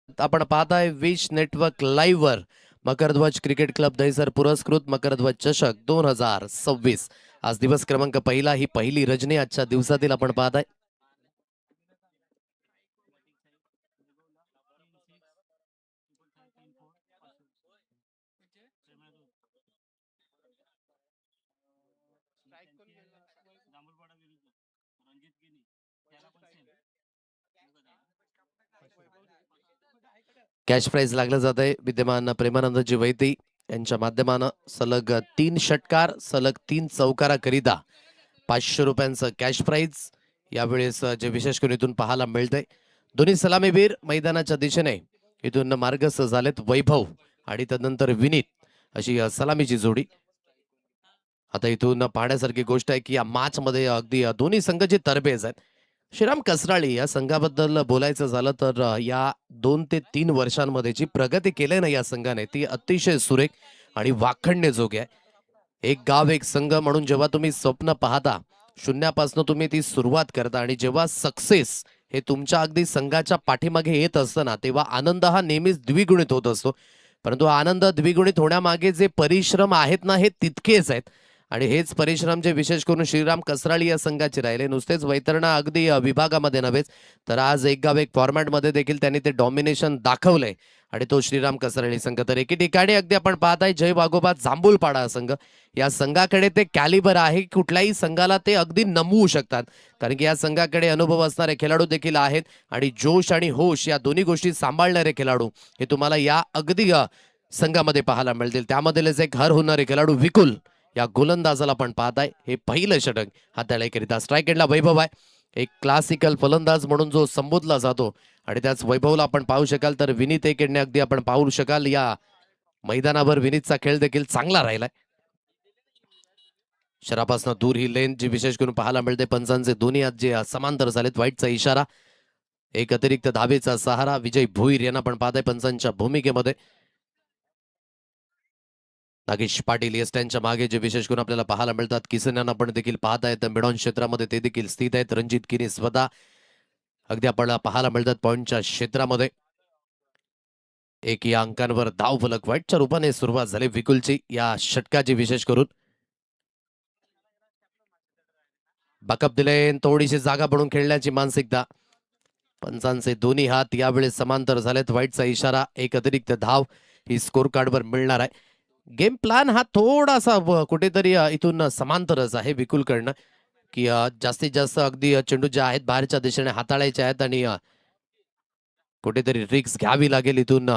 आपण पाहताय wish network live वर मकरध्वज क्रिकेट क्लब दहिसर पुरस्कृत मकरध्वज चषक 2026. आज दिवस क्रमांक पहिला, ही पहिली रजनी आजच्या दिवसातील आपण पाहताय. कॅश प्राइज लागलं जात आहे. विद्यमान प्रेमानंदजी वैती यांच्या माध्यमानं सलग 3 षटकार सलग 3 चौकाराकरिता 500 रुपयांचं कॅश प्राइज यावेळेस जे विशेष करून इथून पाहायला मिळतंय. दोन्ही सलामीवीर मैदानाच्या दिशेने इथून मार्गस्थ झालेत. वैभव आणि त्यानंतर विनीत अशी सलामीची जोडी. आता इथून पाहण्यासारखी गोष्ट आहे की या मॅच मध्ये अगदी दोन्ही संघ जे तरबेज आहेत. श्रीराम कसराळी या संघाबद्दल बोलायचं झालं तर या 2 ते 3 वर्षांमध्ये जी प्रगती केली ना या संघाने ती अतिशय सुरेख आणि वाखणण्याजोगी आहे. एक गाव एक संघ म्हणून जेव्हा तुम्ही स्वप्न पाहता, शून्यापासून तुम्ही ती सुरुवात करता आणि जेव्हा सक्सेस हे तुमच्या अगदी संघाच्या पाठीमागे येत असतं ना, तेव्हा आनंद हा नेहमीच द्विगुणित होत असतो. परंतु आनंद द्विगुणित होण्यामागे जे परिश्रम आहेत ना, हे तितकेच आहेत. आणि हेच परिश्रम जे विशेष करून श्रीराम कसराळी या संघाचे राहिले. नुसतेच वैतरणा अगदी विभागामध्ये नव्हेच तर आज एक गाव एक फॉर्मॅटमध्ये देखील त्यांनी ते डॉमिनेशन दाखवलंय. आणि तो श्रीराम कसराळी संघ. तर एके ठिकाणी अगदी आपण पाहताय जय वाघोबा जांभूलपाडा संघ. या संघाकडे ते कॅलिबर आहे, कुठल्याही संघाला ते अगदी नमवू शकतात. कारण की या संघाकडे अनुभव असणारे खेळाडू देखील आहेत आणि जोश आणि होश या दोन्ही गोष्टी सांभाळणारे खेळाडू हे तुम्हाला या अगदी संघामध्ये पाहायला मिळतील. त्यामधलेच एक हर होणारे खेळाडू विकुल या गोलंदाजाला पण पाहताय. हे पहिलं षटक हाताळ्याकरिता स्ट्राईक एंडला वैभव आहे. एक क्लासिकल फलंदाज म्हणून जो संबोधला जातो आणि त्याच वैभवला आपण पाहू शकाल. तर विनीत एक एंडने अगदी आपण पाहू शकाल या मैदानावर विनीतचा खेळ देखील चांगला राहिलाय. शरापासून दूर ही लेन जी विशेष करून पाहायला मिळते. पंचांचे दोन्ही आज जे समांतर झालेत. वाईटचा इशारा, एक अतिरिक्त धावेचा सहारा. विजय भोईर यांना पण पाहताय पंचांच्या भूमिकेमध्ये. नागेश पाटील एस त्यांच्या मागे जे विशेष करून आपल्याला पाहायला मिळतात. किसन यांना पण देखील पाहता येतं. मिडॉन क्षेत्रामध्ये ते देखील स्थित आहेत. रणजित किनी स्वतः अगदी आपल्याला पाहायला मिळतात पॉइंटच्या क्षेत्रामध्ये. एक या अंकांवर धाव फलक. वाईटच्या रूपाने सुरुवात झाली विकुलची या षटकाची विशेष करून. बॅकअप दिले, थोडीशी जागा बनवून खेळण्याची मानसिकता. पंचांचे दोन्ही हात यावेळेस समांतर झालेत. वाईटचा इशारा, एक अतिरिक्त धाव ही स्कोर कार्डवर मिळणार आहे. गेम प्लॅन हा थोडासा कुठेतरी इथून समांतरच आहे विकुलकडनं की जास्तीत जास्त अगदी चेंडू जे आहेत बाहेरच्या दिशेने हाताळायचे आहेत आणि कुठेतरी रिक्स घ्यावी लागेल इथून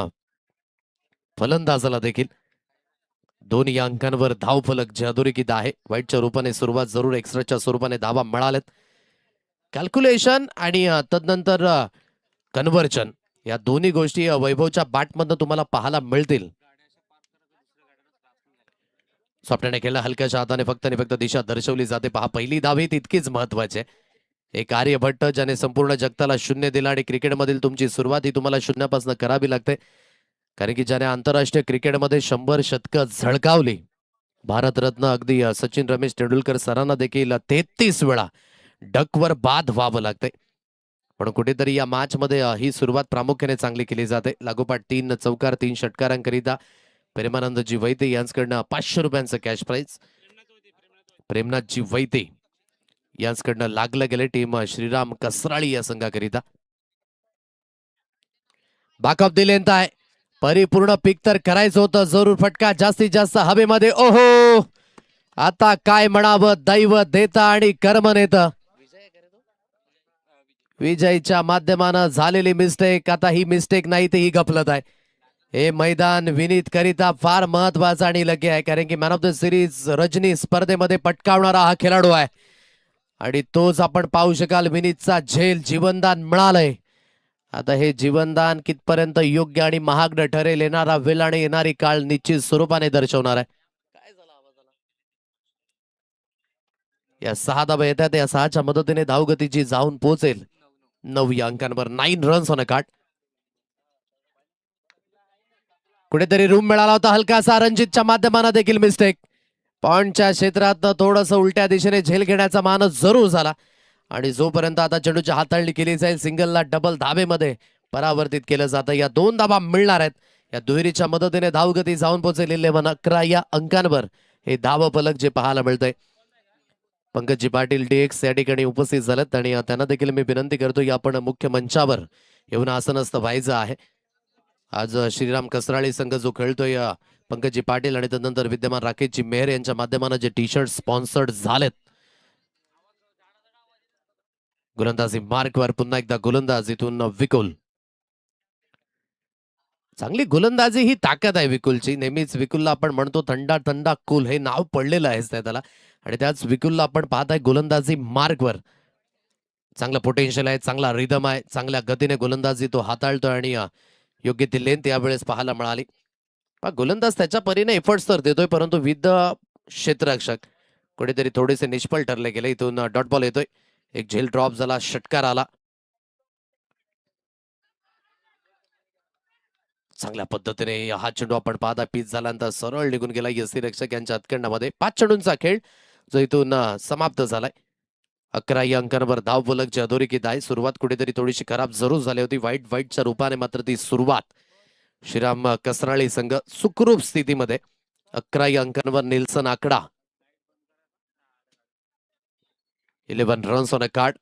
फलंदाजाला देखील. दोन्ही अंकांवर धाव फलक जे अधोरेखित आहे. वाईटच्या रूपाने सुरुवात जरूर एक्स्ट्राच्या स्वरूपाने धावा मिळाल्यात. कॅल्क्युलेशन आणि तदनंतर कन्व्हर्जन या दोन्ही गोष्टी वैभवच्या बॅटमधनं तुम्हाला पाहायला मिळतील. स्वप्नाने खेळला हलक्याच्या हाताने फक्त आणि फक्त दिशा दर्शवली जाते. पहा पहिली धाव ही तितकीच महत्वाची आहे. एक आर्यभट्ट ज्याने संपूर्ण जगताला शून्य दिला आणि क्रिकेटमधील तुमची सुरुवात ही तुम्हाला शून्यापासून करावी लागते. कारण की ज्याने आंतरराष्ट्रीय क्रिकेटमध्ये 100 शतकं झळकावली. भारतरत्न अगदी सचिन रमेश तेंडुलकर सरांना देखील 33 वेळा डकवर बाद व्हावं लागते. पण कुठेतरी या मॅच मध्ये ही सुरुवात प्रामुख्याने चांगली केली जाते. लागोपाठ 3 चौकार 3 षटकारांकरिता प्रेमानंदजी वैते यांच्याकडनं 500 रुपयांचं कॅश प्राइज. प्रेमनाथजी वैते यांच्याकडनं लागलं गेले टीम श्रीराम कसराळी या संघाकरिता. बॅकअप दिलेंत आहे. परिपूर्ण पिक तर करायचं होतं. जरूर फटका जास्तीत जास्त हवेमध्ये. ओहो, आता काय म्हणावं, दैव देता आणि कर्म नेतं. विजयच्या माध्यमानं झालेली मिस्टेक. आता ही मिस्टेक नाही तर ही गफलत आहे. हे मैदान विनीत करिता फार महत्वाचं आणि लकी आहे. कारण की man of the series Rajani स्पर्धेमध्ये पटकावणारा हा खेळाडू आहे आणि तोच आपण पाहू शकाल. विनीतचा झेल जीवनदान मिळालंय. आता हे जीवनदान कितपर्यंत योग्य आणि महागड ठरेल येणारा वेळ आणि येणारी काळ निश्चित स्वरूपाने दर्शवणार आहे. या 6 धावा येतात. या 6च्या मदतीने धावगतीची जाऊन पोहोचेल 9 या अंकांवर. 9 रन्स ऑन अ कार्ड. कुठेतरी रूम मिळाला होता हलकासा. रणजितच्या माध्यमानं देखील मिस्टेक. पॉइंटच्या क्षेत्रात थोडस उलट्या दिशेने झेल घेण्याचा मानस जरूर झाला आणि जोपर्यंत आता चेंडूची हाताळणी केली जाईल सिंगलला डबल धावेमध्ये परावर्तित केलं जातं. या 2 धावा मिळणार आहेत. या दुहेरीच्या मदतीने धावगती जाऊन पोहोचेल 11 या अंकांवर. हे धावफलक जे पाहायला मिळतंय. पंकजी पाटील DX या ठिकाणी उपस्थित झालेत आणि त्यांना देखील मी विनंती करतो की आपण मुख्य मंचावर येऊन आसनस्थ व्हायचं आहे. आज श्रीराम कसराळी संघ जो खेळतोय पंकजी पाटील आणि त्यानंतर विद्यमान राकेशजी मेहर यांच्या माध्यमाने जे टी-शर्ट स्पॉन्सर्ड झालेत. गोलंदाजी मार्कवर पुन्हा एकदा गोलंदाज इथून विकुल. चांगली गोलंदाजी ही ताकद आहे विकुलची. नेहमीच विकुलला आपण म्हणतो थंडा थंडा कूल हे नाव पडलेलं आहेच त्याला. आणि त्याच विकुलला आपण पाहताय गोलंदाजी मार्कवर चांगलं पोटेन्शियल आहे, चांगला रिदम आहे, चांगल्या गतीने गोलंदाजी तो हाताळतोय आणि योग्य ती लेंथ यावेळेस पाहायला मिळाली. गोलंदाज त्याच्या परीने एफर्ट्स तर देतोय, परंतु विद क्षेत्ररक्षक कुठेतरी थोडेसे निष्फळ ठरले गेले. इथून डॉट बॉल येतोय, एक झेल ड्रॉप झाला, षटकार आला. चांगल्या पद्धतीने हा चेंडू आपण पाहता पीच झाल्यानंतर सरळ निघून गेला यष्टीरक्षक यांच्या हातखंडामध्ये. 5 चेंडूंचा खेळ जो इथून समाप्त झालाय. 11 या अंकांवर धावफलक अधोरेखित आहे. सुरुवात कुठेतरी थोडीशी खराब जरूर झाली होती. वाईटच्या रूपाने मात्र ती सुरुवात श्रीराम कसराळी संघ सुखरूप स्थितीमध्ये. 11 या अंकांवर निल्सन आकडा 11 रन्स ऑन अ कार्ड.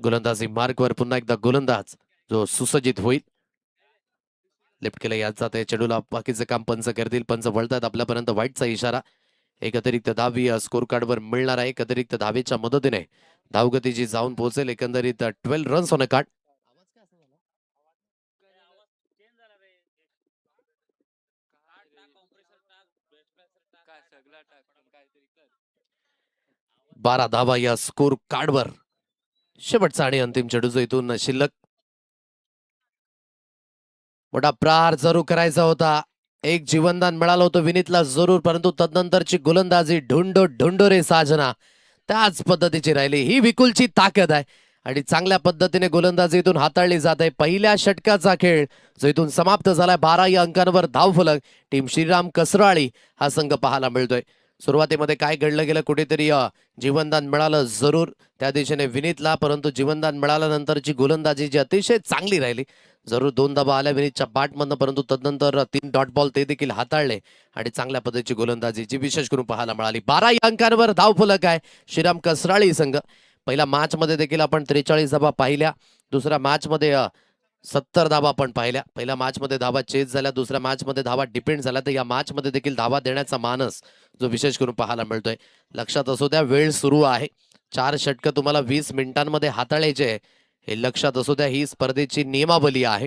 गोलंदाजी मार्कवर पुन्हा एकदा गोलंदाज जो सुसज्जित होईल. लेफ्ट केलं यात जाते चेंडूला. बाकीचं काम पंच करतील. पंच वळतात आपल्यापर्यंत. वाईटचा इशारा. एक अतिरिक्त धाव स्कोर कार्डवर मिळणार आहे. एक अतिरिक्त धावेच्या मदतीने धावगतीची जाऊन पोहोचेल. एकंदरीत 12 रन्स ऑन अ कार्ड. 12 धावा या स्कोर कार्डवर. शेवटचा आणि अंतिम चेंडू जो इथून शिल्लक. मोठा प्रहार जरूर करायचा होता. एक जीवनदान मिळालं होतं विनीतला जरूर, परंतु तदनंतरची गोलंदाजी ढुंडो रे साजना त्याच पद्धतीची राहिली. ही विकुलची ताकद आहे आणि चांगल्या पद्धतीने गोलंदाजी इथून हाताळली जात आहे. पहिल्या षटकाचा खेळ जो इथून समाप्त झालाय. 12 या अंकांवर धावफलक. टीम श्रीराम कसराळी हा संघ पाहायला मिळतोय. सुरुवातीमध्ये काय घडलं गेलं, कुठेतरी जीवनदान मिळालं जरूर त्या दिशेने विनीतला, परंतु जीवनदान मिळाल्यानंतरची गोलंदाजी जी अतिशय चांगली राहिली. जरूर 2 धावा आल्या विनीतच्या बॅटमधनं, परंतु तदनंतर 3 डॉट बॉल ते देखील हाताळले आणि चांगल्या पद्धतीची गोलंदाजी जी विशेष करून पाहायला मिळाली. 12 या अंकांवर धावफलक आहे श्रीराम कसराळी संघ. पहिल्या मॅच मध्ये देखील आपण 43 धावा पाहिल्या. दुसऱ्या मॅच मध्ये 70 धावा आपण पाहिल्या. पहिल्या मॅच मध्ये धावा चेस झाल्या, दुसऱ्या मॅच मध्ये धावा डिपेंड झाल्या. तर या मॅच मध्ये देखील धावा देण्याचा मानस जो विशेष करून पाहायला मिळतोय. लक्षात असू द्या, वेळ सुरू आहे. 4 षटकं तुम्हाला 20 मिनिटांमध्ये हाताळायचे हे लक्षात असू द्या. ही स्पर्धेची नियमावली आहे.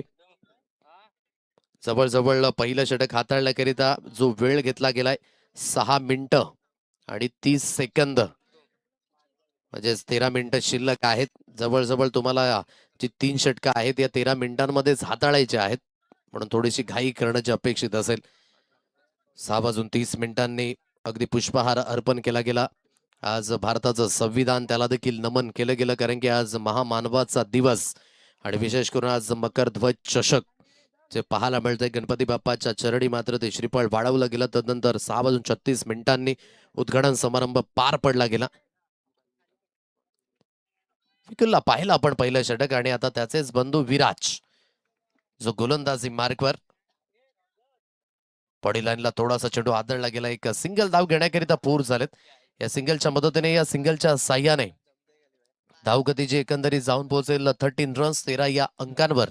जवळजवळ पहिलं षटक हाताळण्याकरिता जो वेळ घेतला गेलाय 6 मिनिटं आणि 30 सेकंद, म्हणजे 13 मिनिटं शिल्लक आहेत. जवळजवळ तुम्हाला जी 3 षटकं आहेत या 13 मिनिटांमध्येच हाताळायचे आहेत, म्हणून थोडीशी घाई करणं जे अपेक्षित असेल. 6:30 अगदी पुष्पहार अर्पण केला गेला. आज भारताचं संविधान त्याला देखील नमन केलं गेलं, कारण की आज महामानवाचा दिवस आणि विशेष करून आज मकर ध्वज चषक जे पाहायला मिळतंय. गणपती बाप्पाच्या चरणी मात्र ते श्रीफळ वाढवलं गेलं. तदनंतर 6:36 उद्घाटन समारंभ पार पडला गेला. विकुलला पाहिलं आपण पहिलं षटक आणि आता त्याचेच बंधू विराज जो गोलंदाजी मार्कवर. बॉडी लाईनला थोडासा चेंडू आदळला गेला. एक सिंगल धाव घेण्याकरिता पूर झालेत. या सिंगलच्या मदतीने, या सिंगलच्या साह्याने धावगतीची एकंदरीत जाऊन पोहोचेल 13 रन्स 13 या अंकांवर.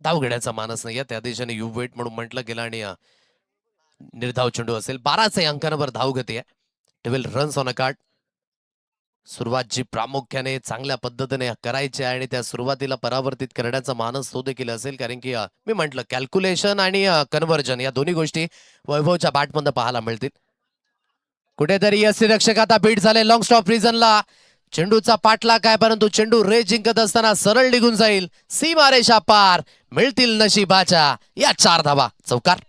धाव घेण्याचा मानस नाही त्या दिशेने यू वेट म्हणून म्हटलं गेलं आणि निर्धाव चेंडू असेल. 12 अंकांवर धावगती आहे. 12 रन्स ऑन अ कार्ड. सुरुवात जी प्रामुख्याने चांगल्या पद्धतीने करायची आहे आणि त्या सुरुवातीला परावर्तित करण्याचा मानस तो देखील असेल, कारण की मी म्हटलं कॅल्क्युलेशन आणि कन्व्हर्जन या दोन्ही गोष्टी वैभवच्या बॅटमध्ये पाहायला मिळतील. कुठेतरी यष्टीरक्षक आता बीट झाले लॉंग स्टॉप रिजनला. चेंडूचा पाठला काय, परंतु चेंडू रेस जिंकत असताना सरळ निघून जाईल. सीमारेषा पार. मिळतील नशिबाच्या या 4 धावा. चौकार.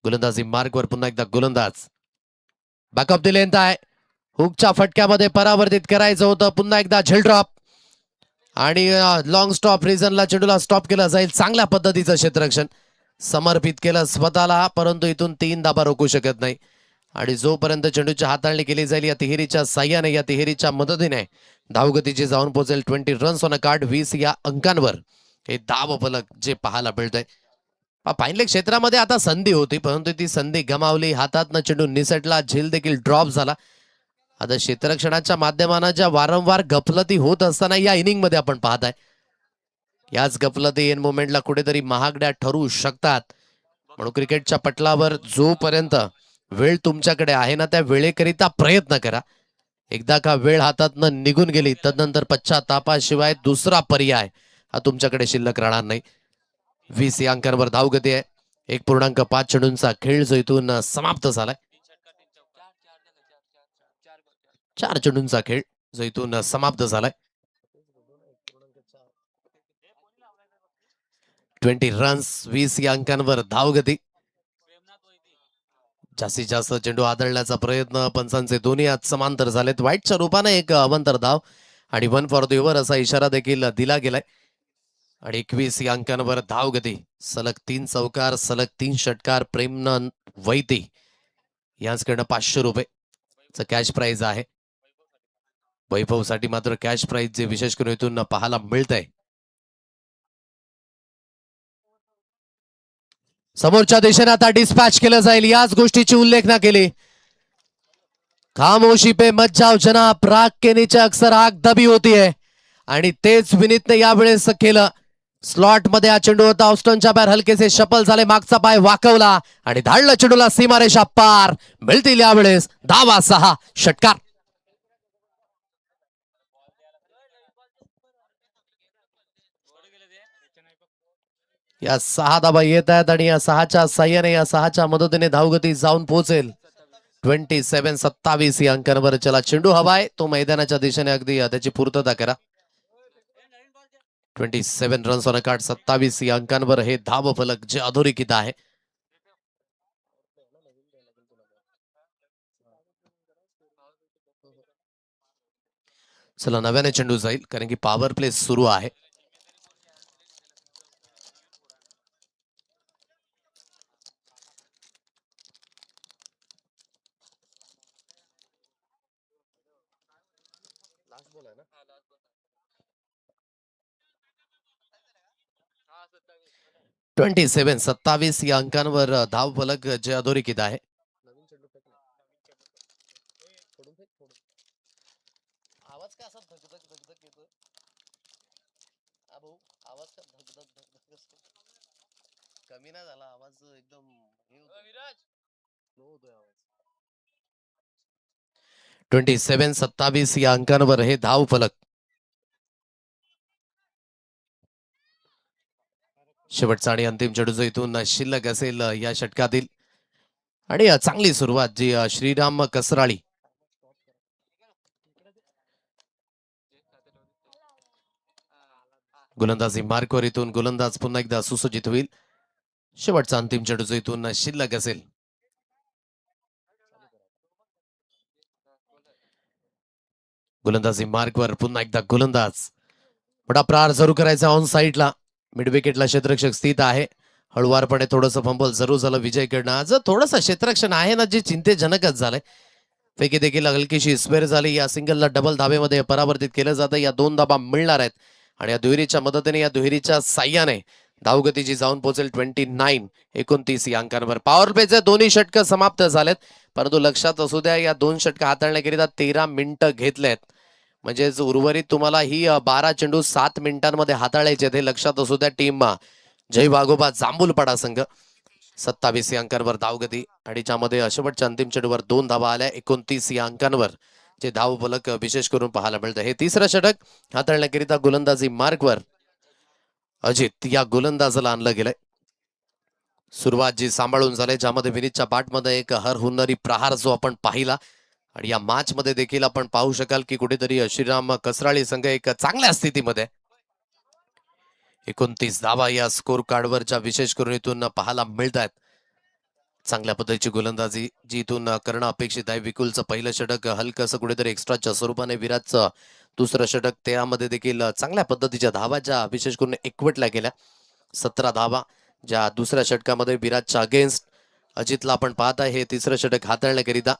गोलंदाजी मार्कवर पुन्हा एकदा गोलंदाज. बॅकअप द लेंथ आहे. हुकच्या फटक्यामध्ये परावर्तित करायचं होतं. पुन्हा एकदा झेल ड्रॉप आणि लॉंग स्टॉप. रिझनला चेंडूला स्टॉप केलं जाईल. चांगल्या पद्धतीचं क्षेत्ररक्षण समर्पित केलं स्वतःला, परंतु इथून 3 धाबा रोखू शकत नाही. आणि जोपर्यंत चेंडूची हाताळणी केली जाईल या तिहेरीच्या साह्याने, या तिहेरीच्या मदतीने धावगतीची जाऊन पोहोचेल 20 रन्स ऑन अ कार्ड. 20 या अंकांवर हे धाव फलक जे पाहायला मिळतंय. पाहिलं क्षेत्रामध्ये आता संधी होती, परंतु ती संधी गमावली. हातातनं चेंडू निसटला. झेल देखील ड्रॉप झाला. आता क्षेत्ररक्षणाच्या माध्यमानं ज्या वारंवार गफलती होत असताना या इनिंग मध्ये आपण पाहताय, याच गफलती एन मोमेंटला कुठेतरी महागड्या ठरू शकतात. म्हणून क्रिकेटच्या पटलावर जोपर्यंत वेळ तुमच्याकडे आहे ना, त्या वेळेकरिता प्रयत्न करा. एकदा का वेळ हातातनं निघून गेली, तदनंतर पश्चातापाशिवाय दुसरा पर्याय हा तुमच्याकडे शिल्लक राहणार नाही. 20 या अंकांवर धावगती आहे. 1.5 चेंडूंचा खेळ जो इथून समाप्त झालाय. 4 चेंडूंचा खेळ जो इथून समाप्त झालाय. 20 रन्स, 20 या अंकांवर धावगती. जास्तीत जास्त चेंडू आदळण्याचा प्रयत्न पंचांचे दोन्ही हात समांतर झालेत. वाईटच्या रूपाने एक अवंतर धाव आणि 1 फॉर द ओव्हर असा इशारा देखील दिला गेलाय. आणि 21 या अंकांवर धावगती. सलग 3 चौकार, सलग 3 षटकार. प्रेमनंद वैती यांच्याकडनं 500 रुपये कॅश प्राइज आहे. वैभवसाठी मात्र कॅश प्राइज जे विशेष करून इथून पाहायला मिळतंय. समोरच्या दिशेने आता डिस्पॅच केलं जाईल. याच गोष्टीची उल्लेख ना केली. खामोशी पे मत जाओ जनाब, राग के नीचे अक्सर आग दबी होती है. आणि तेच विनीतने यावेळेस केलं. स्लॉट मध्ये हा चेंडू होता. ऑस्टनच्या बाहेर हलकेसे शफल झाले. मागचा पाय वाकवला आणि धाडलं चेंडूला सीमारेषा पार. मिळतील यावेळेस धावा. 6 षटकार. या 6 धाबा येत आहेत आणि या 6च्या साह्याने, या 6च्या मदतीने धावगती जाऊन पोहोचेल 27-27 या अंकांवर. चला, चेंडू हवाय तो मैदानाच्या दिशेने अगदी त्याची पूर्तता करा. 27 रन्स ऑन अ कार्ड. 27 या अंकांवर हे धाव फलक जे अधोरेखित आहे. चला, नव्याने चेंडू जाईल कारण की पॉवर प्ले सुरू आहे. ट्वेंटी 27 या अंकांवर धाव फलक जे अधोरेखित आहे. आवाज का असा धगधग धगधग येतोय? आवाज का धगधग धगधग असतो? कमी नाही झाला आवाज, एकदम लो होतोय आवाज. 27-27 या अंकांवर हे धाव फलक. शेवटचा आणि अंतिम चेंडू जो इथून शिल्लक असेल या षटकातील. आणि चांगली सुरुवात जी श्रीराम कसराळी. गोलंदाजी मार्कवर इथून गोलंदाज पुन्हा एकदा सुसज्जित होईल. शेवटचा अंतिम चेंडू जो इथून शिल्लक असेल. गोलंदाजी मार्कवर पुन्हा एकदा गोलंदाज. मोठा प्रहार जरूर करायचा ऑन साईडला. मिड विकेटला क्षेत्ररक्षक स्थित आहे. हळुवारपणे थोडंसं फंबल जरूर झालं विजयकडनं. आज थोडंसं क्षेत्ररक्षण आहे ना जे चिंतेजनकच झालंय. पैकी देखील हलकीशी स्पेअर झाली. या सिंगलला डबल धाबेमध्ये परावर्तित केलं जातं. या 2 धाबा मिळणार आहेत आणि या दुहेरीच्या मदतीने, या दुहेरीच्या साह्याने धावगतीची जाऊन पोहोचेल 29-29 या अंकांवर. पॉवर प्लेचे दोन्ही षटकं समाप्त झालेत, परंतु लक्षात असू द्या या 2 षटकं हाताळण्याकरिता 13 मिनिटं घेतलेत. म्हणजेच उर्वरित तुम्हाला ही 12 चेंडू 7 मिनिटांमध्ये हाताळायचे. हे लक्षात असू द्या. टीम जय वाघोबा जांभूलपाडा संघ 27 या अंकांवर धावगती आणि ज्यामध्ये शेवटच्या अंतिम चेंडूवर 2 धावा आल्या. 29 या अंकांवर जे धाव फलक विशेष करून पाहायला मिळतं. हे तिसरं षटक हाताळण्याकरिता गोलंदाजी मार्कवर अजित या गोलंदाजाला आणलं गेलंय. सुरुवात जी सांभाळून झाली, ज्यामध्ये विनीतच्या बॅटमध्ये एक हरहुन्नरी प्रहार जो आपण पाहिला. आणि या मॅच मध्ये देखील आपण पाहू शकाल की कुठेतरी श्रीराम कसराळी संघ एक चांगल्या स्थितीमध्ये. 29 धावा या स्कोर कार्डवरच्या विशेष करून इथून पाहायला मिळत आहेत. चांगल्या पद्धतीची गोलंदाजी जी इथून करणं अपेक्षित आहे. विकुलचं पहिलं षटक हलकंसं कुठेतरी एक्स्ट्राच्या स्वरूपाने, विराटचं दुसरं षटक त्यामध्ये देखील चांगल्या पद्धतीच्या धावा ज्या विशेष करून एकवटल्या गेल्या. 17 धावा ज्या दुसऱ्या षटकामध्ये विराटच्या अगेन्स्ट. अजितला आपण पाहत आहे हे तिसरं षटक हाताळण्याकरिता.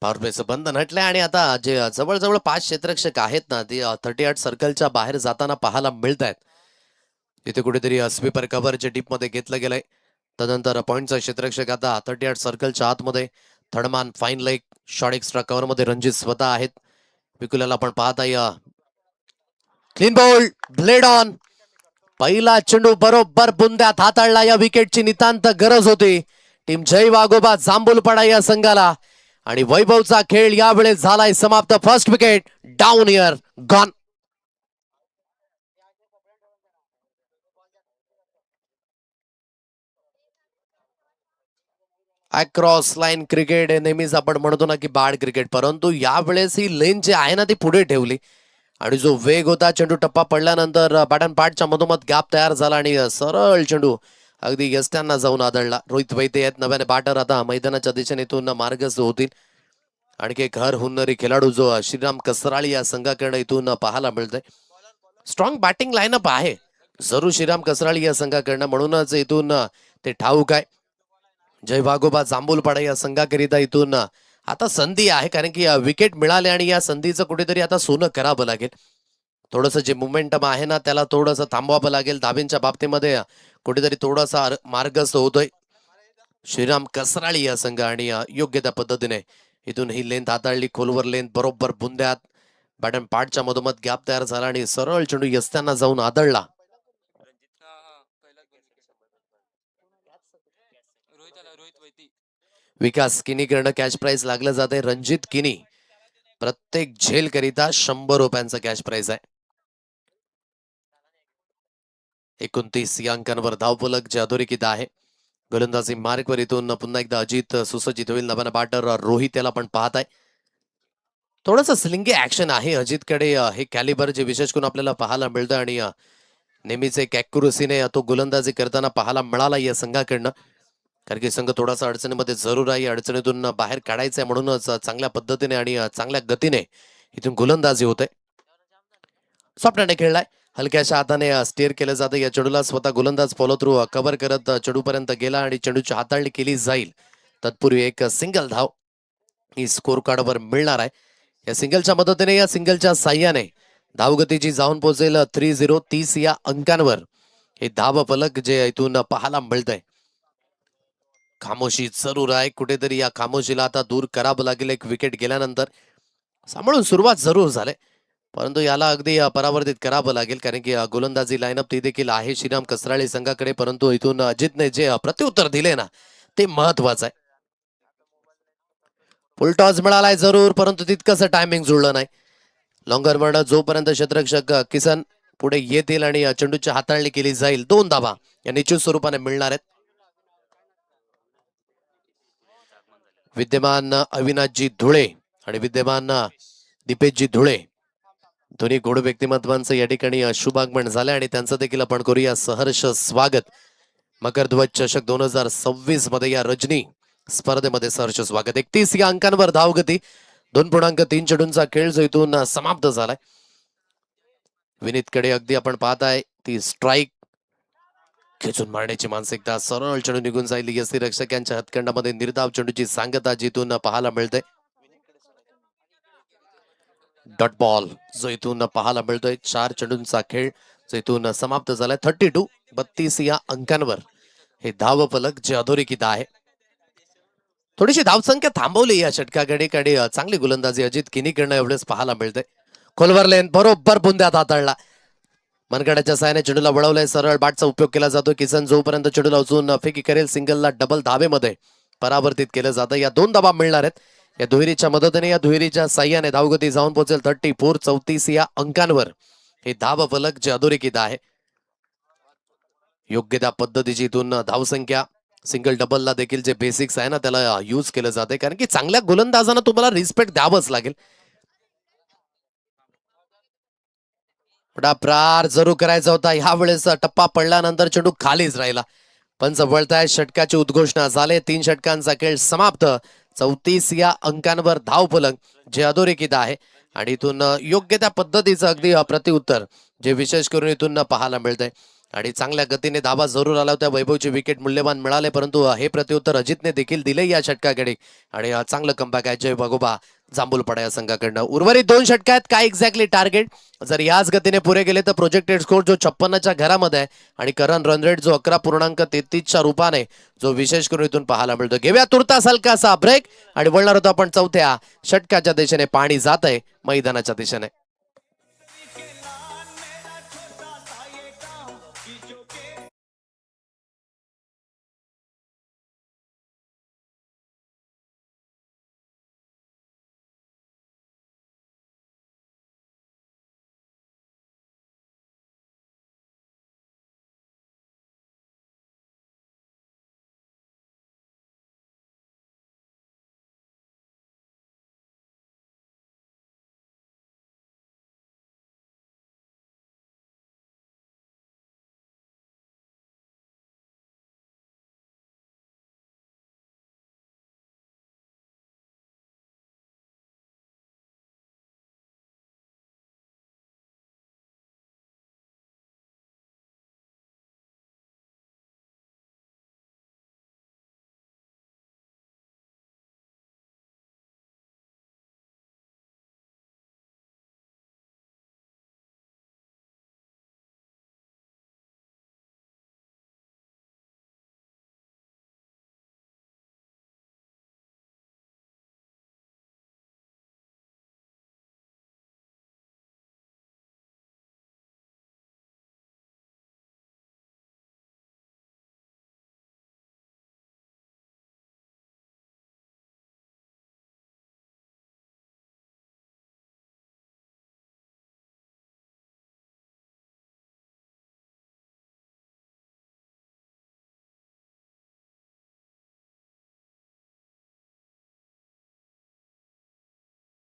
पॉवर प्लेचं बंधन हटलंय आणि आता जे जवळजवळ 5 क्षेत्ररक्षक आहेत ना, ते 38 सर्कलच्या बाहेर जाताना पाहायला मिळत आहेत. तिथे कुठेतरी स्वीपर कव्हर जे डीप मध्ये घेतलं गेलंय. तदनंतर पॉइंटचा क्षेत्ररक्षक आता 38 सर्कलच्या आतमध्ये. Third man fine leg short extra cover मध्ये रणजित स्वतः आहेत. विकुलाला आपण पाहत आहे. Clean ball, blade on. पहिला चेंडू बरोबर बुंद्यात हाताळला. या विकेटची नितांत गरज होती. टीम जय वाघोबा जांभूलपाडा या संघाला. आणि वैभवचा खेळ यावेळेस झालाय समाप्त. First wicket down here gone. Across line cricket नेहमीच आपण म्हणतो ना की बाड क्रिकेट, परंतु यावेळेस ही लेन जी आहे ना ती पुढे ठेवली आणि जो वेग होता चेंडू टप्पा पडल्यानंतर बॅटन पाठच्या मधोमध गॅप तयार झाला आणि सरळ चेंडू अगदी यष्ट्यांना जाऊन आदळला. रोहित वैद्य आहेत नव्याने बॅटर, आता मैदानाच्या दिशेने इथून मार्गस्थ होतील. आणखी एक घर हुन्नरी खेळाडू जो श्रीराम कसराळी या संघाकडे इथून पाहायला मिळतंय. स्ट्रॉंग बॅटिंग लाईनअप आहे जरूर श्रीराम कसराळी या संघाकडनं, म्हणूनच इथून ते ठाऊक आहे. जय वाघोबा जांभूलपाडा या संघाकरिता इथून आता संधी आहे, कारण की विकेट मिळाले आणि या संधीचं कुठेतरी आता सोनं करावं लागेल. थोडंसं जे मोमेंटम आहे ना त्याला थोडंसं थांबवावं लागेल. धाबींच्या बाबतीमध्ये कुठेतरी थोडासा मार्गस्थ होतोय श्रीराम कसराळी या संघ आणि योग्य त्या पद्धतीने इथून ही लेंथ हाताळली. खोलवर लेंथ बरोबर बुंद्यात बॅटन पाठच्या मधोमध गॅप तयार झाला आणि सरळ चेंडू यस्त्यांना जाऊन आदळला. विकास किनीकडनं कॅश प्राइज लागलं जाते. रणजित किनी प्रत्येक झेल करिता 100 रुपयांचा कॅश प्राइज आहे. 29 या अंकांवर धावफलक जे अधोरेखित आहे. गोलंदाजी मार्कवर इथून पुन्हा एकदा अजित सुसज्जित होईल. नव्यानं बॅटर रोहित याला पण पाहत आहे. थोडंसं स्लिंगी ऍक्शन आहे अजितकडे. हे कॅलिबर जे विशेष करून आपल्याला पाहायला मिळतं आणि नेहमीच एक ॲक्युरसीने तो गोलंदाजी करताना पाहायला मिळाला या संघाकडनं. कारण की संघ थोडासा अडचणीमध्ये जरूर आहे. अडचणीतून बाहेर काढायचंय म्हणूनच चांगल्या पद्धतीने आणि चांगल्या गतीने इथून गोलंदाजी होते. सॉफ्टने खेळलाय. हलक्याशा हाताने स्टेअर केलं जातं या चेंडूला. स्वतः गोलंदाज फॉलो थ्रू कव्हर करत चेंडूपर्यंत गेला आणि चेंडूची हाताळणी केली जाईल. तत्पूर्वी एक सिंगल धाव ही स्कोर कार्डवर मिळणार आहे. या सिंगलच्या मदतीने, या सिंगलच्या साह्याने धावगतीची जाऊन पोहोचेल 3-0 30 या अंकांवर. हे धाव फलक जे इथून पाहायला मिळतंय. खामोशी जरूर आहे. कुठेतरी या खामोशीला आता दूर करावं लागेल. एक विकेट गेल्यानंतर सांभाळून सुरुवात जरूर झाले, परंतु याला अगदी परावर्तित करावं लागेल, कारण की गोलंदाजी लाईनअप ती देखील आहे श्रीराम कसराळे संघाकडे. परंतु इथून अजितने जे प्रत्युत्तर दिले ना ते महत्वाचं आहे. फुल टॉस मिळालाय जरूर, परंतु तितकंसं टायमिंग जुळलं नाही. लॉंगर वर्ण जोपर्यंत क्षेत्ररक्षक किसन पुढे येतील आणि चेंडूची हाताळणी केली जाईल. 2 धावा या निश्चित स्वरूपाने मिळणार आहेत. विद्यमान अविनाशजी धुळे आणि विद्यमान दीपेशजी धुळे दोन्ही गोड व्यक्तिमत्वांचं या ठिकाणी शुभागमन झालंय आणि त्यांचं देखील आपण करूया सहर्ष स्वागत. मकर ध्वज चषक 2026 मध्ये या रजनी स्पर्धेमध्ये सहर्ष स्वागत. 31 या अंकांवर धावगती. 2.3 चेंडूंचा खेळ जो इथून समाप्त झालाय. विनीतकडे अगदी आपण पाहताय ती स्ट्राईक खेचून मारण्याची मानसिकता. सरळ चेंडू निघून जाईल. यष्टी रक्षक यांच्या हातखंडामध्ये निर्धाव चेंडूची सांगता जिथून पाहायला मिळते. डॉट बॉल जो इथून पाहायला मिळतोय. 4 चेंडूंचा खेळ जो इथून समाप्त झालाय. 32 या अंकांवर हे धाव फलक जे अधोरेखित आहे. थोडीशी धावसंख्या थांबवली या षटकाकडे कडे. चांगली गोलंदाजी अजित किनीकडनं एवढेच पाहायला मिळते. खोलवर लेन बरोबर बुंद्यात हाताळला. मनगडाच्या साहाय्याने चेंडूला वळवलंय. सरळ बॅटचा उपयोग केला जातो. किसन जोपर्यंत चेंडूला उचलून फेकी करेल सिंगलला डबल धावेमध्ये परावर्तित केलं जातं. या 2 धावा मिळणार आहेत. या दुहेरीच्या मदतीने, या दुहेरीच्या साह्याने धावगती जाऊन पोहोचेल 34 या अंकांवर. हे धाव फलक जे अधोरेखित आहे. योग्य त्या पद्धतीची इथून धावसंख्या सिंगल डबलला देखील जे बेसिक्स आहे ना त्याला यूज केलं जाते, कारण की चांगल्या गोलंदाजांना तुम्हाला रिस्पेक्ट द्यावंच लागेल. मोठा प्रहार जरूर करायचा होता. ह्यावेळेस टप्पा पडल्यानंतर चेंडू खालीच राहिला. पंच वळताय, षटकाची उद्घोषणा झाले. 3 षटकांचा खेळ समाप्त. 34 या अंकांवर धावफलक जे अधोरेखित आहे आणि इथून योग्य त्या पद्धतीचं अगदी प्रतिउत्तर जे विशेष करून इथून पाहायला मिळतंय आणि चांगल्या गतीने धावा जरूर आला होत्या. वैभवची विकेट मूल्यवान मिळाले, परंतु हे प्रत्युत्तर अजितने देखील दिले या षटकाकडे आणि चांगलं कमबॅक आहे जय भगोबा जांभूलपाडा या संघाकडनं. उर्वरित 2 षटक आहेत. काय एक्झॅक्टली टार्गेट जर याच गतीने पुरे गेले तर प्रोजेक्टेड स्कोर जो 56च्या घरामध्ये आहे आणि करंट रन रेट जो 11.33च्या रूपाने जो विशेष करून इथून पाहायला मिळतो. घेऊया तुर्तास हलकासा ब्रेक आणि वळणार होतो आपण चौथ्या षटकाच्या दिशेने. पाणी जात आहे मैदानाच्या दिशेने.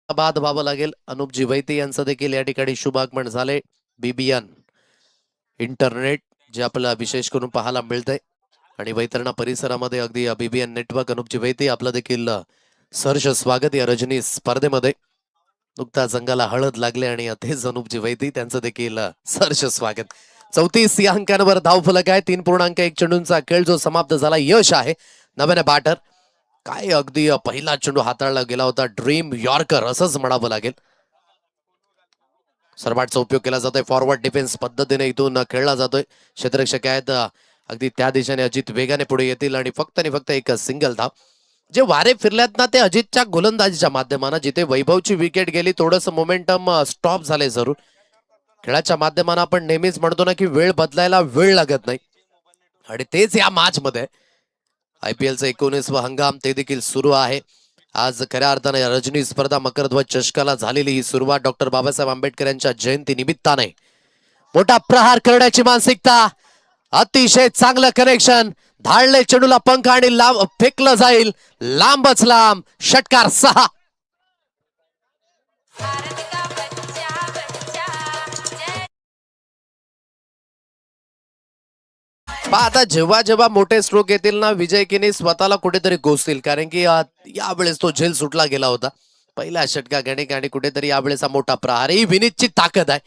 बाद व्हावं लागेल. अनुपजी वैते यांचं देखील या ठिकाणी शुभागमन झाले. बीबीएन इंटरनेट जे आपल्याला विशेष करून पाहायला मिळतंय आणि वैतरणा परिसरामध्ये अगदी बीबीएन नेटवर्क. अनुपजी वैते आपलं देखील सहर्ष स्वागत या रजनी स्पर्धेमध्ये. नुकता संघाला हळद लागले आणि तेच अनुपजी वैते त्यांचं देखील सहर्ष स्वागत. 34 या अंकांवर धावफलक आहे. 3.1 चेंडूंचा खेळ जो समाप्त झाला. यश आहे नव्याने बॅटर. काय अगदी पहिला चेंडू हाताळला गेला होता. ड्रीम यॉर्कर असंच म्हणावं लागेल. सर्वाटचा उपयोग केला जातोय. फॉरवर्ड डिफेन्स पद्धतीने इथून खेळला जातोय. क्षेत्ररक्षक आहेत अगदी त्या दिशेने. अजित वेगाने पुढे येतील आणि फक्त एक सिंगल धाव. जे वारे फिरल्यात ना ते अजितच्या गोलंदाजीच्या माध्यमानं. जिथे वैभवची विकेट गेली थोडंसं मोमेंटम स्टॉप झाले जरूर. खेळाच्या माध्यमानं आपण नेहमीच म्हणतो ना की वेळ बदलायला वेळ लागत नाही आणि तेच या मॅच मध्ये. IPLचा 19वा हंगाम ते देखील सुरू आहे. आज खऱ्या अर्थाने रजनी स्पर्धा मकरध्वज चषकाला झालेली ही सुरुवात डॉक्टर बाबासाहेब आंबेडकर यांच्या जयंती निमित्ताने. मोठा प्रहार करण्याची मानसिकता. अतिशय चांगलं कनेक्शन. धाडले चेंडूला पंख आणि लांब फेकलं जाईल. लांबच लांब. षटकार 6. आता जेव्हा जेव्हा मोठे स्ट्रोक येतील ना विजय किनी स्वतःला कुठेतरी गोसतील. कारण की यावेळेस तो झेल सुटला गेला होता पहिल्या षटकाकडे आणि कुठेतरी यावेळेस हा मोठा प्रहार. ही विनीतची ताकद आहे.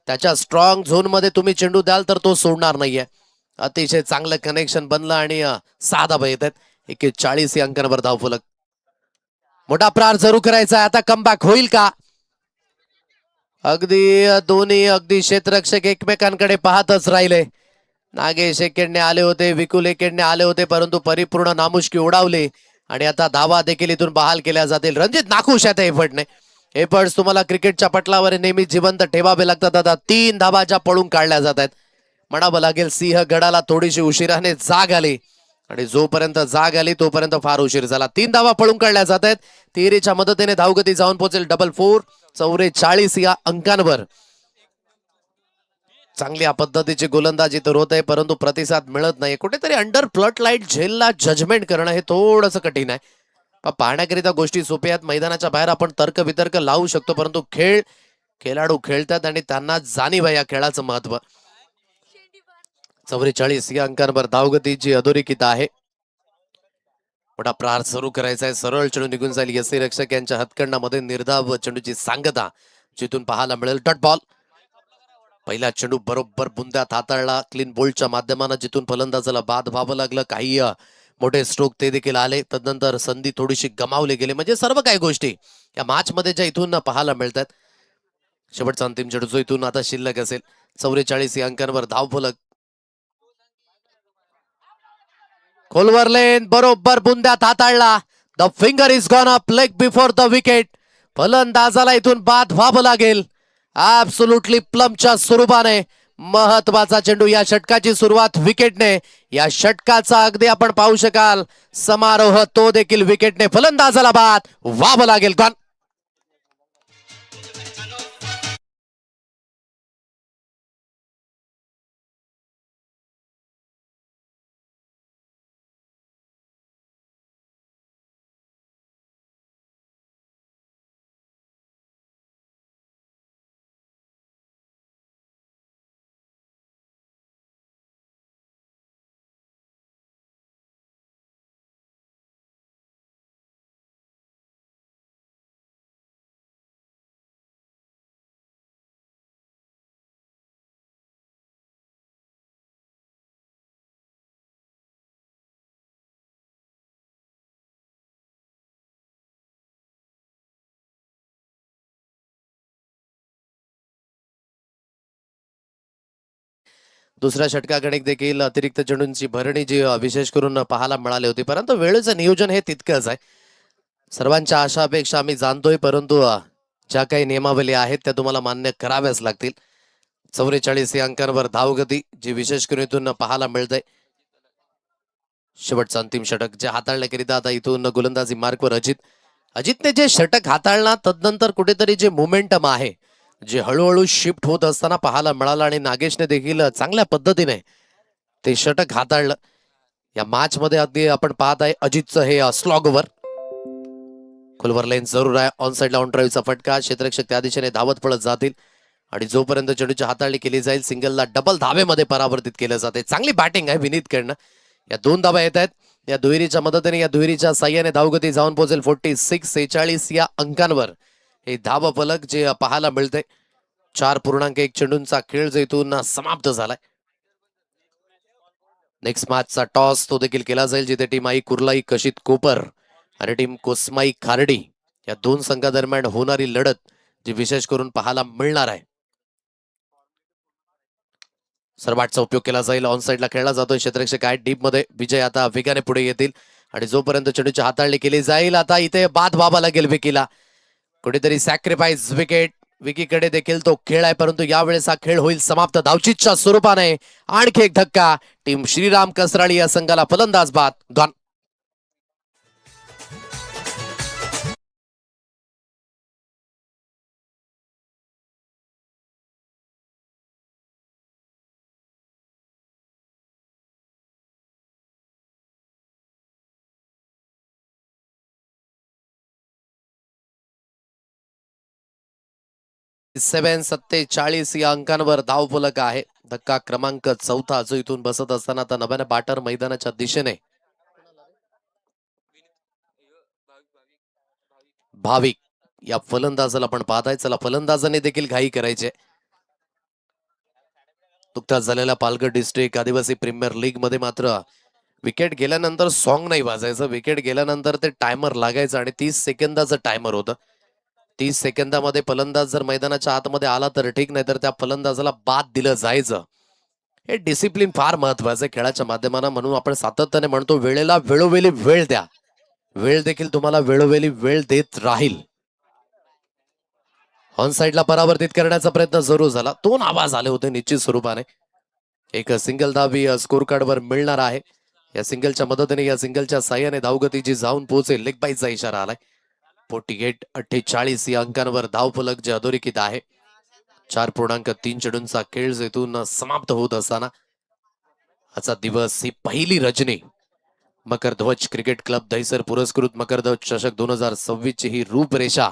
त्याच्या स्ट्रॉंग झोन मध्ये तुम्ही चेंडू द्याल तर तो सोडणार नाहीये. अतिशय चांगलं कनेक्शन बनलं आणि 6 धावा येत आहेत. 41 या अंकांवर धावफलक. मोठा प्रहार जरूर करायचा आहे. आता कमबॅक होईल का? अगदी दोन्ही अगदी क्षेत्ररक्षक एकमेकांकडे पाहतच राहिले. नागेश एकेडने आले होते, विकुल एकेडने आले होते, परंतु परिपूर्ण नामुष्की उडावली आणि आता धावा देखील इथून बहाल केल्या जातील. रणजित नाखुश आहेत एफर्टने. एफर्ट्स तुम्हाला क्रिकेटच्या पटलावर नेहमी जिवंत ठेवावे लागतात. आता 3 धावा ज्या पळून काढल्या जात आहेत. म्हणावं लागेल सिंहगडाला थोडीशी उशिराने जाग आली आणि जोपर्यंत जाग आली तोपर्यंत फार उशीर झाला. 3 धावा पळून काढल्या जात आहेत. तिहेरीच्या मदतीने धावगती जाऊन पोहोचेल 4-4. 44 या अंकांवर. चांगल्या पद्धतीची गोलंदाजी तर होत आहे परंतु प्रतिसाद मिळत नाही. कुठेतरी अंडर फ्लड लाईट झेलला जजमेंट करणं हे थोडंसं कठीण आहे. पाहण्याकरिता गोष्टी सोप्या आहेत. मैदानाच्या बाहेर आपण तर्क वितर्क लावू शकतो परंतु खेळ खेळाडू खेळतात आणि त्यांना जाणीव आहे या खेळाचं महत्व. 44 या अंकांवर धावगतीची अधोरेखित आहे. मोठा प्रहार सुरू करायचा आहे. सरळ चेंडू निघून जाईल. यसी रक्षक यांच्या हातकंडामध्ये निर्धाव चेंडूची सांगता जिथून पाहायला मिळेल. Dot ball. पहिला चेंडू बरोबर बुंद्यात हाताळला क्लीन बोल्टच्या माध्यमानं, जिथून फलंदाजाला बाद व्हावं लागलं. काही मोठे स्ट्रोक ते देखील आले. तदनंतर संधी थोडीशी गमावली गेली. म्हणजे सर्व काही गोष्टी या मॅच मध्ये ज्या इथून पाहायला मिळतात. शेवटचा अंतिम चेंडू जो इथून आता शिल्लक असेल. 44 या अंकांवर धावफलक. खोलवर लेन बरोबर बुंद्यात हाताळला. The finger is gone up leg before the wicket. फलंदाजाला इथून बाद व्हावं लागेल. ऍब्सोल्युटली प्लमच्या स्वरूपाने महत्वाचा चेंडू. या षटकाची सुरुवात विकेटने. या षटकाचा अगदी आपण पाहू शकाल समारोह तो देखील विकेटने. फलंदाजाला बाद व्हावं लागेल. गॉन. दुसऱ्या षटकाकडे देखील अतिरिक्त चेंडूंची भरणी जी विशेष करून पाहायला मिळाली होती. परंतु वेळेचं नियोजन हे तितकंच आहे. सर्वांच्या आशा अपेक्षा आम्ही जाणतोय, परंतु ज्या काही नियमावली आहेत त्या तुम्हाला मान्य कराव्याच लागतील. 44 या अंकांवर धावगती जी विशेष करून इथून पाहायला मिळते. शेवटचं अंतिम षटक जे हाताळण्याकरिता आता इथून गोलंदाजी मार्कवर अजितने जे षटक हाताळला तदनंतर कुठेतरी जे मोमेंटम आहे जे हळूहळू शिफ्ट होत असताना पाहायला मिळालं आणि नागेशने देखील चांगल्या पद्धतीने ते षटक हाताळलं. या मॅच मध्ये अगदी आपण पाहत आहे अजितचं हे स्लॉगवर. खोलवर लाईन जरूर आहे. ऑन साइडला ऑन ड्राईव्हचा फटका. क्षेत्ररक्षक त्या दिशेने धावत पळत जातील आणि जोपर्यंत चेंडूची हाताळणी केली जाईल सिंगलला डबल धावेमध्ये परावर्तित केलं जाते. चांगली बॅटिंग आहे विनीतकडनं. या दोन धावा येत आहेत. या दुहेरीच्या मदतीने या दुहेरीच्या साह्याने धावगती जाऊन पोहोचेल 46 या अंकांवर. हे धाव फलक जे पाहायला मिळते. 4.1 चेंडूंचा खेळ जो इथून समाप्त झालाय. नेक्स्ट मॅचचा टॉस तो देखील केला जाईल जिथे टीम आई कुर्लाई कशित कोपर आणि टीम कोस्माई खार्डी या दोन संघादरम्यान होणारी लढत जी विशेष करून पाहायला मिळणार आहे. सर्वाटचा उपयोग केला जाईल. ऑन साइडला खेळला जातोय. क्षेत्ररक्षक आहे डीप मध्ये. विजय आता वेगाने पुढे येतील आणि जोपर्यंत चेंडूची हाताळणी केली जाईल आता इथे बाद व्हावा लागेल विकीला. कुठेतरी सॅक्रिफाईस विकेट. विकीकडे देखील तो खेळ आहे, परंतु यावेळेस हा खेळ होईल समाप्त धावचीतच्या स्वरूपाने. आणखी एक धक्का. टीम श्रीराम कसराळी या संघाला फलंदाज बाद. गॉन. सेवन 47 या अंकांवर धावफलक आहे. धक्का क्रमांक 4 जो इथून बसत असताना आता नव्याने बॅटर मैदानाच्या दिशेने भाविक या फलंदाजाला पण पाहताय. चला फलंदाजाने देखील घाई करायचे. नुकताच झालेल्या पालघर डिस्ट्रिक्ट आदिवासी प्रीमियर लीग मध्ये मात्र विकेट गेल्यानंतर सॉन्ग नाही वाजायचं. विकेट गेल्यानंतर ते टायमर लागायचं आणि 30 सेकंदाचं टायमर होतं. 30 सेकंदामध्ये फलंदाज जर मैदानाच्या आतमध्ये आला तर ठीक, नाही तर त्या फलंदाजाला बाद दिलं जायचं. हे डिसिप्लिन फार महत्वाचं आहे खेळाच्या माध्यमानं. म्हणून आपण सातत्याने म्हणतो वेळेला वेळोवेळी वेळ द्या. वेळ देखील तुम्हाला वेळोवेळी वेळ देत राहील. ऑन साइडला परावर्तित करण्याचा प्रयत्न जरूर झाला. 2 आवाज आले होते निश्चित स्वरूपाने. एक सिंगल धावी स्कोर कार्डवर मिळणार आहे. या सिंगलच्या मदतीने या सिंगलच्या साह्याने धावगतीची जाऊन पोहोचेल. लेग बाईचा इशारा आलाय. 48 या अंकांवर धावफलक जे अधोरेखित आहे. 4.3 चेंडूंचा खेळ जेथून समाप्त होत असताना आजचा दिवस ही पहिली रजनी मकरध्वज क्रिकेट क्लब दहिसर पुरस्कृत मकरध्वज चषक 2026 ची ही रूपरेषा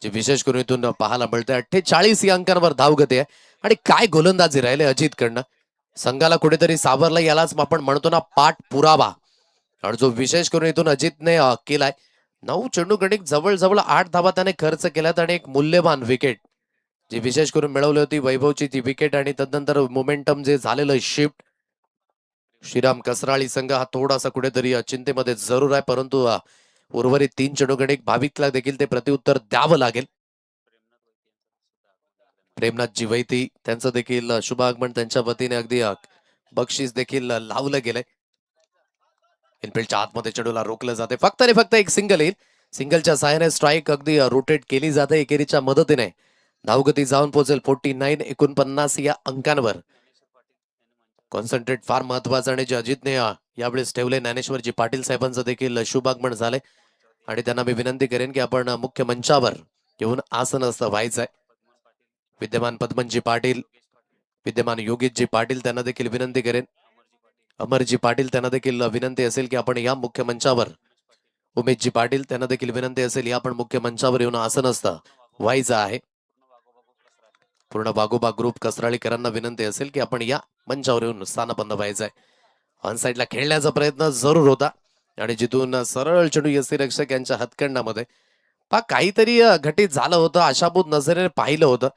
जे विशेष करून इथून पाहायला मिळते. 48 या अंकांवर धावगती आहे आणि काय गोलंदाजी राहिले अजितकडनं. संघाला कुठेतरी सावरला, यालाच आपण म्हणतो ना पाठ पुरावा. आणि जो विशेष करून इथून अजितने केलाय, 9 चेंडू गणिक जवळजवळ 8 धावा त्याने खर्च केल्यात आणि एक मूल्यवान विकेट जी विशेष करून मिळवली होती वैभवची ती विकेट. आणि तदनंतर मोमेंटम जे झालेलं शिफ्ट. श्रीराम कसराळी संघ हा थोडासा कुठेतरी चिंतेमध्ये जरूर आहे, परंतु उर्वरित 3 चेंडू गणिक भाविकला देखील ते प्रत्युत्तर द्यावं लागेल. प्रेमनाथजी वैती त्यांचं देखील शुभ आगमन त्यांच्या वतीने अगदी बक्षीस देखील लावलं गेलंय. इनफिल्डच्या आतमध्ये चेंडूला रोखलं जाते. फक्त आणि फक्त एक सिंगल येईल. सिंगलच्या सहाय्याने स्ट्राईक अगदी रोटेट केली जाते एकेरीच्या मदतीने. धावगती जाऊन पोहोचेल 49 या अंकांवर. कॉन्सन्ट्रेट फार महत्वाचं आणि जे अजितने यावेळेस ठेवले. ज्ञानेश्वरजी पाटील साहेबांचं देखील शुभ आगमन झाले आणि त्यांना मी विनंती करेन की आपण मुख्य मंचावर घेऊन आसनस्थ व्हायचंय. विद्यमान पद्मनजी पाटील, विद्यमान योगेशजी पाटील त्यांना देखील विनंती करेन. अमरजी पाटील त्यांना देखील विनंती असेल की आपण या मुख्य मंचावर. उमेशजी पाटील त्यांना देखील विनंती असेल या आपण मुख्य मंचावर येऊन आसनस्थ व्हायचं आहे. पूर्ण बागोबा ग्रुप कसराळीकरांना विनंती असेल की आपण या मंचावर येऊन स्थानबंद व्हायचंय. ऑन साईडला खेळण्याचा प्रयत्न जरूर होता आणि जिथून सरळ चेंडू यष्टीरक्षक यांच्या हातकंडामध्ये काहीतरी घटित झालं होतं. आशाभूत नजरेने पाहिलं होतं.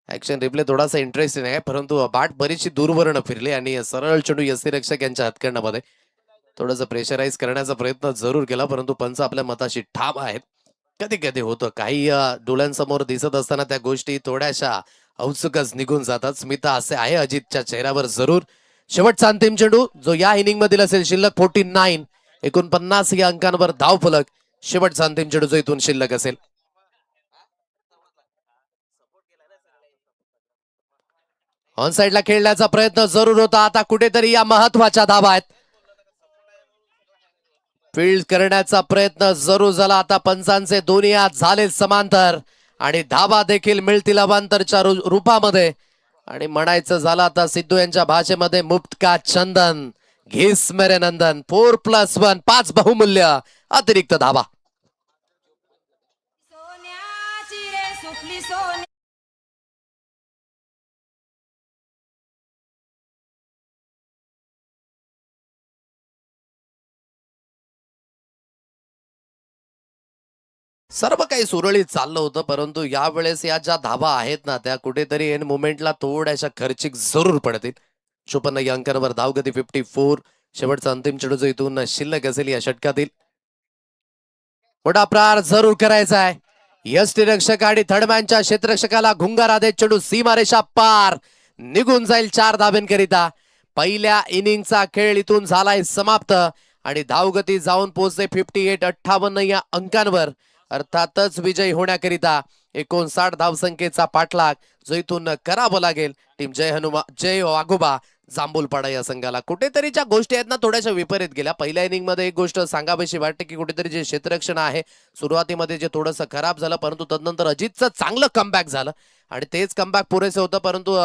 ऍक्शन रिप्ले थोडासा इंटरेस्टिंग आहे, परंतु बाट बरीचशी दूरवरनं फिरली आणि सरळ चेंडू यष्टीरक्षक यांच्या हातकंडामध्ये थोडंसं प्रेशराईज करण्याचा प्रयत्न जरूर केला, परंतु पंच आपल्या मताशी ठाम आहेत. कधी कधी होतं काही डोळ्यांसमोर दिसत असताना त्या गोष्टी थोड्याशा औत्सुकच निघून जातात. स्मिता असे आहे अजितच्या चेहऱ्यावर जरूर. शेवटचा अंतिम चेंडू जो या इनिंग मधील असेल शिल्लक 49 या अंकांवर धाव फलक. शेवटचा अंतिम चेंडू जो इथून शिल्लक असेल. ऑन साईडला खेळण्याचा प्रयत्न जरूर होता. आता कुठेतरी या महत्वाच्या धावा आहेत. फील्ड करण्याचा प्रयत्न जरूर झाला. आता पंचांचे दोन्ही हात झाले समांतर आणि धावा देखील मिळतील अवांतरच्या रूपामध्ये. आणि म्हणायचं झालं आता सिद्धू यांच्या भाषेमध्ये मुफ्त का चंदन घेस मेरे नंदन. 4+1 5 बहुमूल्य अतिरिक्त धावा. सर्व काही सुरळीत चाललं होतं, परंतु यावेळेस या ज्या धावा आहेत ना त्या कुठेतरी एन मुमेंटला थोड्याशा खर्चिक जरूर पडतील. 54 या अंकांवर धावगती 54. शेवटचा अंतिम चेंडू जो इथून शिल्लक असेल या षटकातील. मोठा प्रहार जरूर करायचा आहे. यष्टीरक्षक आणि थर्डमॅनच्या क्षेत्ररक्षकाला घुंगारा देत चेंडू सीमारेषा पार निघून जाईल 4 धाब्यांकरिता. पहिल्या इनिंगचा खेळ इथून झालाय समाप्त आणि धावगती जाऊन पोहोचते 58 या अंकांवर. अर्थातच विजयी होण्याकरिता 59 धावसंख्येचा पाठलाग जो इथून करावा लागेल टीम जय वाघोबा जांभूलपाडा या संघाला. कुठेतरी ज्या गोष्टी आहेत ना थोड्याशा विपरीत गेल्या. पहिल्या इनिंग मध्ये एक गोष्ट सांगावीशी वाटते की कुठेतरी जे क्षेत्ररक्षण आहे सुरुवातीमध्ये जे थोडंसं खराब झालं, परंतु तदनंतर अजितचं चांगलं कमबॅक झालं आणि तेच कमबॅक पुरेसे होतं. परंतु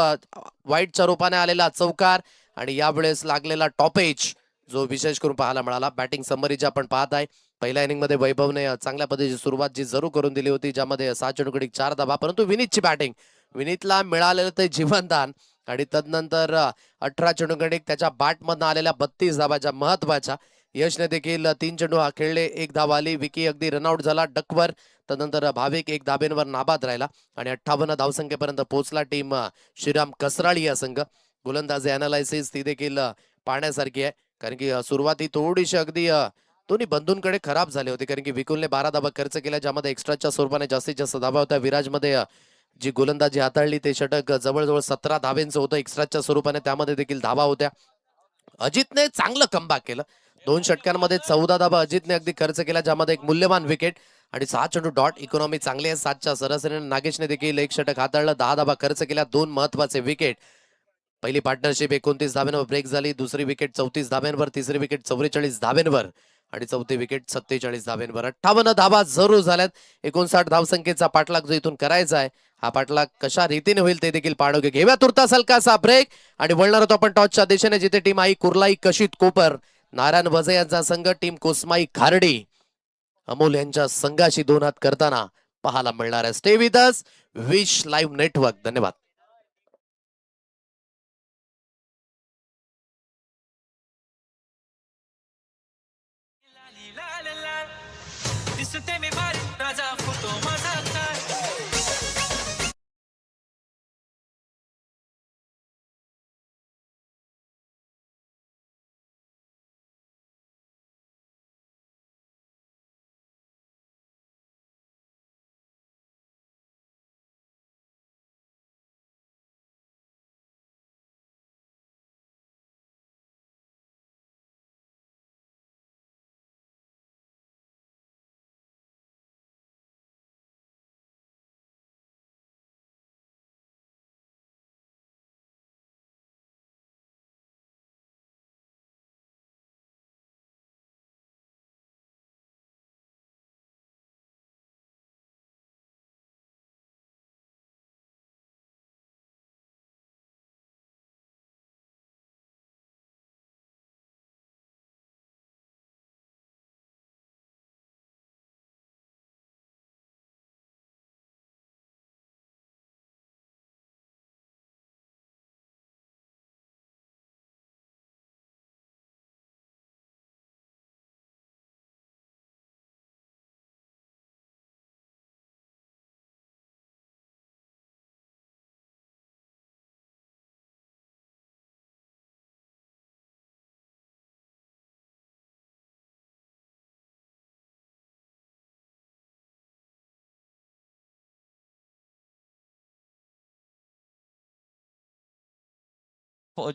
वाईटच्या रूपाने आलेला चौकार आणि यावेळेस लागलेला टॉपेज जो विशेष करून पाहायला मिळाला. बॅटिंग समरी जे आपण पाहत आहे पहिल्या इनिंग मध्ये वैभवने चांगल्या पद्धतीची सुरुवात जी जरूर करून दिली होती, ज्यामध्ये 6 चेंडू गडी 4 धावा. परंतु विनीतची बॅटिंग, विनीतला मिळालेलं ते जीवनदान आणि तदनंतर 18 चेंडू गडी त्याच्या बॅटमधून आलेल्या 32 धावा ज्या महत्वाच्या. यशने देखील 3 चेंडू खेळले, 1 धावा आली. विकी अगदी रनआउट झाला डकवर. तदनंतर भाविक 1 धाब्यांवर नाबाद राहिला आणि 58 धावसंख्येपर्यंत पोहोचला टीम श्रीराम कसराळी या संघ. गोलंदाजी अनालायसिस ती देखील पाहण्यासारखी आहे, कारण की सुरुवाती थोडीशी अगदी दोन्ही बंधूंकडे खराब झाले होते, कारण की विकुलने 12 धावा खर्च केल्या, ज्यामध्ये एक्स्ट्राच्या स्वरूपाने जास्तीत जास्त धावा होत्या. विराजमध्ये जी गोलंदाजी हाताळली ते षटक जवळजवळ 17 धाब्यांचं होतं एक्स्ट्राच्या स्वरूपाने, त्यामध्ये देखील धावा होत्या. अजितने चांगलं कमबॅक केलं. 2 षटकांमध्ये 14 धावा अजितने अगदी खर्च केला, ज्यामध्ये एक मूल्यवान विकेट आणि 6 चेंडू डॉट. इकॉनॉमी चांगली आहे 7च्या सरासरीने. नागेशने देखील एक षटक हाताळलं, 10 धावा खर्च केल्या, 2 महत्वाचे विकेट. पहिली पार्टनरशिप 29 धाब्यांवर ब्रेक झाली, दुसरी विकेट 34 धाब्यांवर, तिसरी विकेट 44 धाब्यांवर आणि चौथी विकेट 47 धाब्यांवर. 58 धावा जरूर झाल्यात. 59 धावसंख्येचा पाठलाग जो इथून करायचा आहे, हा पाठलाग कशा रीतीने होईल ते देखील पाहणं. घेऊया तुर्तास हलकासा ब्रेक आणि वळणार होतो आपण टॉसच्या दिशेने, जिथे टीम आई कुर्लाई कशित कोपर, नारायण वजे यांचा संघ टीम कोसमाई खार्डी अमोल यांच्या संघाशी 2 हात करताना पाहायला मिळणार आहे. Stay with us, wish live network. धन्यवाद. दिसते मी भारी राजा फोटो माझा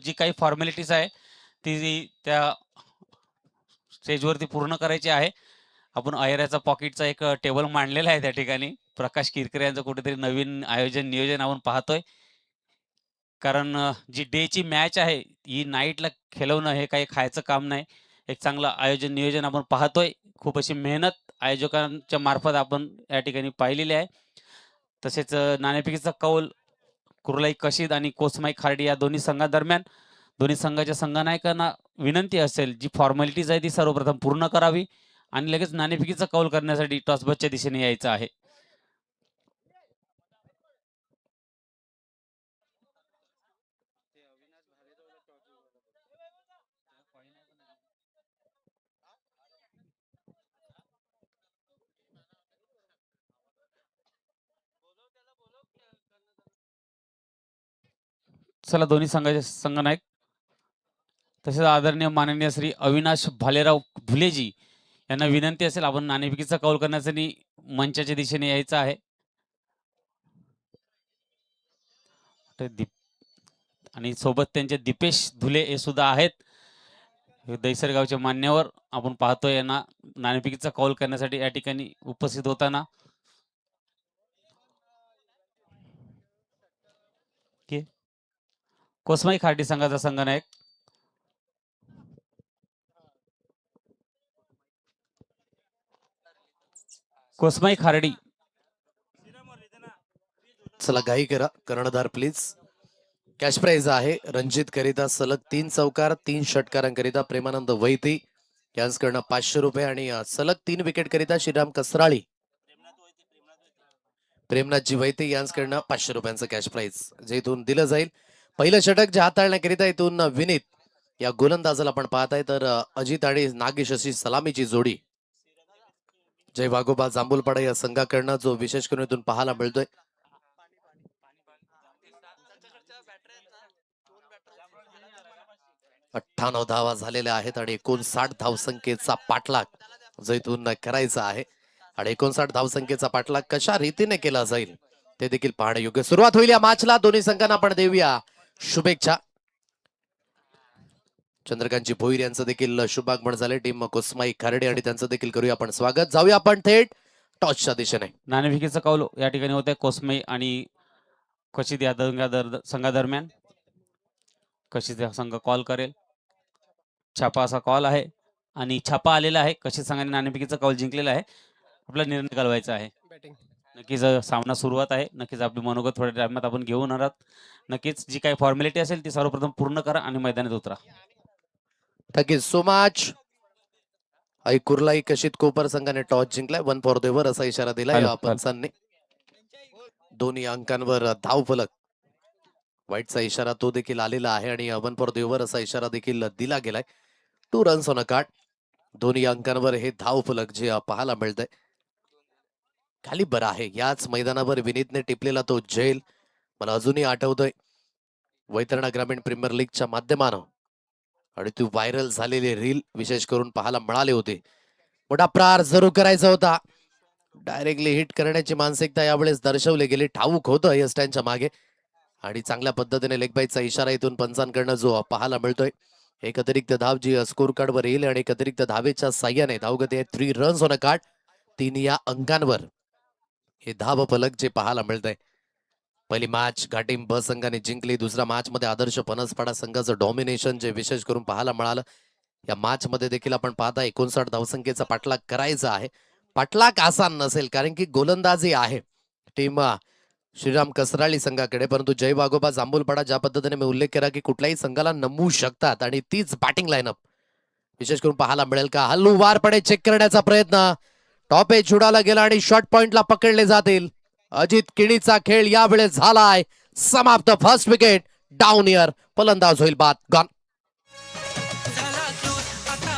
जी काही फॉर्मॅलिटीज आहे ती त्या स्टेजवरती पूर्ण करायची आहे. आपण अयराचा पॉकेटचा एक टेबल मांडलेला आहे त्या ठिकाणी. प्रकाश किरकरे यांचं कुठेतरी नवीन आयोजन नियोजन आपण पाहतोय. कारण जी डेची मॅच आहे ही नाईटला खेळवणं हे काही खायचं काम नाही. एक चांगलं आयोजन नियोजन आपण पाहतोय. खूप अशी मेहनत आयोजकांच्या मार्फत आपण या ठिकाणी पाहिलेली आहे. तसेच नाणेफेकीचा कौल कुर्लाई कशीद आणि कोसमाई खार्डी या दोन्ही संघादरम्यान दोन्ही संघाच्या संघनायकांना विनंती असेल जी फॉर्मॅलिटीज आहे ती सर्वप्रथम पूर्ण करावी आणि लगेच नाणेफेकीचा कौल करण्यासाठी टॉसबॅचच्या दिशेने यायचं आहे. चला दोन्ही संघाचे संघनायक तसेच आदरणीय माननीय श्री अविनाश भालेराव भुलेजी यांना विनंती असेल आपण नाणेफेकीचा कौल करण्यासाठी मंचाच्या दिशेने यायचं आहे. आणि सोबत त्यांचे दीपेश धुले हे सुद्धा आहेत. दैसरगावचे मान्यवर आपण पाहतोय यांना नाणेफेकीचा कौल करण्यासाठी या ठिकाणी उपस्थित होताना. कोसमाई खार्डी संघाचा संघनायक कोसमाई खार्डी. चला घाई करा, कर्णधार प्लीज. कॅश प्राइज आहे रणजित करिता सलग 3 चौकार, 3 षटकारांकरिता प्रेमानंद वैती यांच्याकडनं 500 रुपये आणि सलग 3 विकेट करिता श्रीराम कसराळी, प्रेमनाथजी वैते यांच्याकडनं 500 रुपयांचं कॅश प्राइज जे इथून दिलं जाईल. पहिलं षटक जे हाताळण्याकरिता इथून विनीत या गोलंदाजाला आपण पाहत आहे, तर अजित आणि नागेश अशी सलामीची जोडी जय वाघोबा जांभूलपाडा या संघाकडनं जो विशेष करून इथून पाहायला मिळतोय. 98 धावा झालेल्या आहेत आणि 59 धावसंख्येचा पाठलाग जो इथून करायचा आहे. आणि 59 धावसंख्येचा पाठलाग कशा रीतीने केला जाईल ते देखील पाहणे योग्य. सुरुवात होईल या मॅचला. दोन्ही संघांना आपण देऊया शुभेच्छा. चंद्रकांतजी भोईर यांचं देखील शुभागमन झाले. टीम कोसमाई खार्डे आणि त्यांचं देखील करूया आपण स्वागत. जाऊया आपण थेट टॉसच्या दिशेने. नाणेफेकीचा कौल या ठिकाणी होत आहे कोसमाई आणि कशीद या संघादरम्यान. कशीद हा संघ कॉल करेल. छापा असा कॉल आहे आणि छापा आलेला आहे. कशीद संघाने नाणेफेकीचा कौल जिंकलेला आहे. आपला निर्णय घालवायचा आहे. नक्कीच सामना सुरुवात आहे. नक्कीच आपली मनोगत थोड्या टाइमात आपण घेऊन आहात. नक्कीच जी काही फॉर्मॅलिटी असेल ती सर्वप्रथम पूर्ण करा आणि मैदानात उतरा. Thank you so much. ऐकुर्लाई कशित कोपर संघाने टॉस जिंकलाय. 1 फॉर द ओव्हर असा इशारा दिलाय हॅलो, या पंचांनी. दोन्ही अंकांवर धाव फलक वाईटचा इशारा तो देखील आलेला आहे आणि 1 फॉर द ओव्हर असा इशारा देखील दिला गेलाय. 2 रन्स ऑन अ कार्ड. दोन्ही अंकांवर हे धाव फलक जे पाहायला मिळतंय. खाली बरं आहे याच मैदानावर विनीतने टिपलेला तो झेल मला अजूनही आठवतोय. वैतरणा ग्रामीण प्रीमियर लीगच्या माध्यमानं आणि ती व्हायरल झालेली रील विशेष करून पाहायला मिळाले होते. मोठा प्रहार जरूर करायचा होता. डायरेक्टली हिट करण्याची मानसिकता यावेळेस दर्शवली गेली. ठाऊक होतं यस्टँच्या मागे आणि चांगल्या पद्धतीने लेग बाईटचा इशारा इथून पंचांकडनं जो पाहायला मिळतोय. एक अतिरिक्त धाव जी स्कोर कार्डवर येईल आणि एक अतिरिक्त धावेच्या साह्याने धावगती आहे 3 रन्स ऑन अ कार्ड. 3 या अंकांवर हे धाव फलक जे पाहायला मिळतंय. पहिली मॅच घाटीम ब संघाने जिंकली. दुसऱ्या मॅच मध्ये आदर्श पनसपाडा संघाचं डॉमिनेशन जे विशेष करून पाहायला मिळालं. या मॅच मध्ये देखील आपण पाहता 59 धावसंख्येचा पाठलाग करायचा आहे. पाठलाग आसान नसेल कारण की गोलंदाजी आहे टीम श्रीराम कसराळी संघाकडे. परंतु जय वाघोबा जांभूलपाडा ज्या पद्धतीने मी उल्लेख केला की कुठल्याही संघाला नमवू शकतात आणि तीच बॅटिंग लाईनअप विशेष करून पाहायला मिळेल का. हलूवारपणे चेक करण्याचा प्रयत्न. टॉप एज उडाला गेला आणि शॉर्ट पॉइंटला पकडले जातील. अजित किणीचा खेळ यावेळेस झालाय समाप्त. First wicket down year. फलंदाज होईल बाद. गॉन. झाला क्लोज आता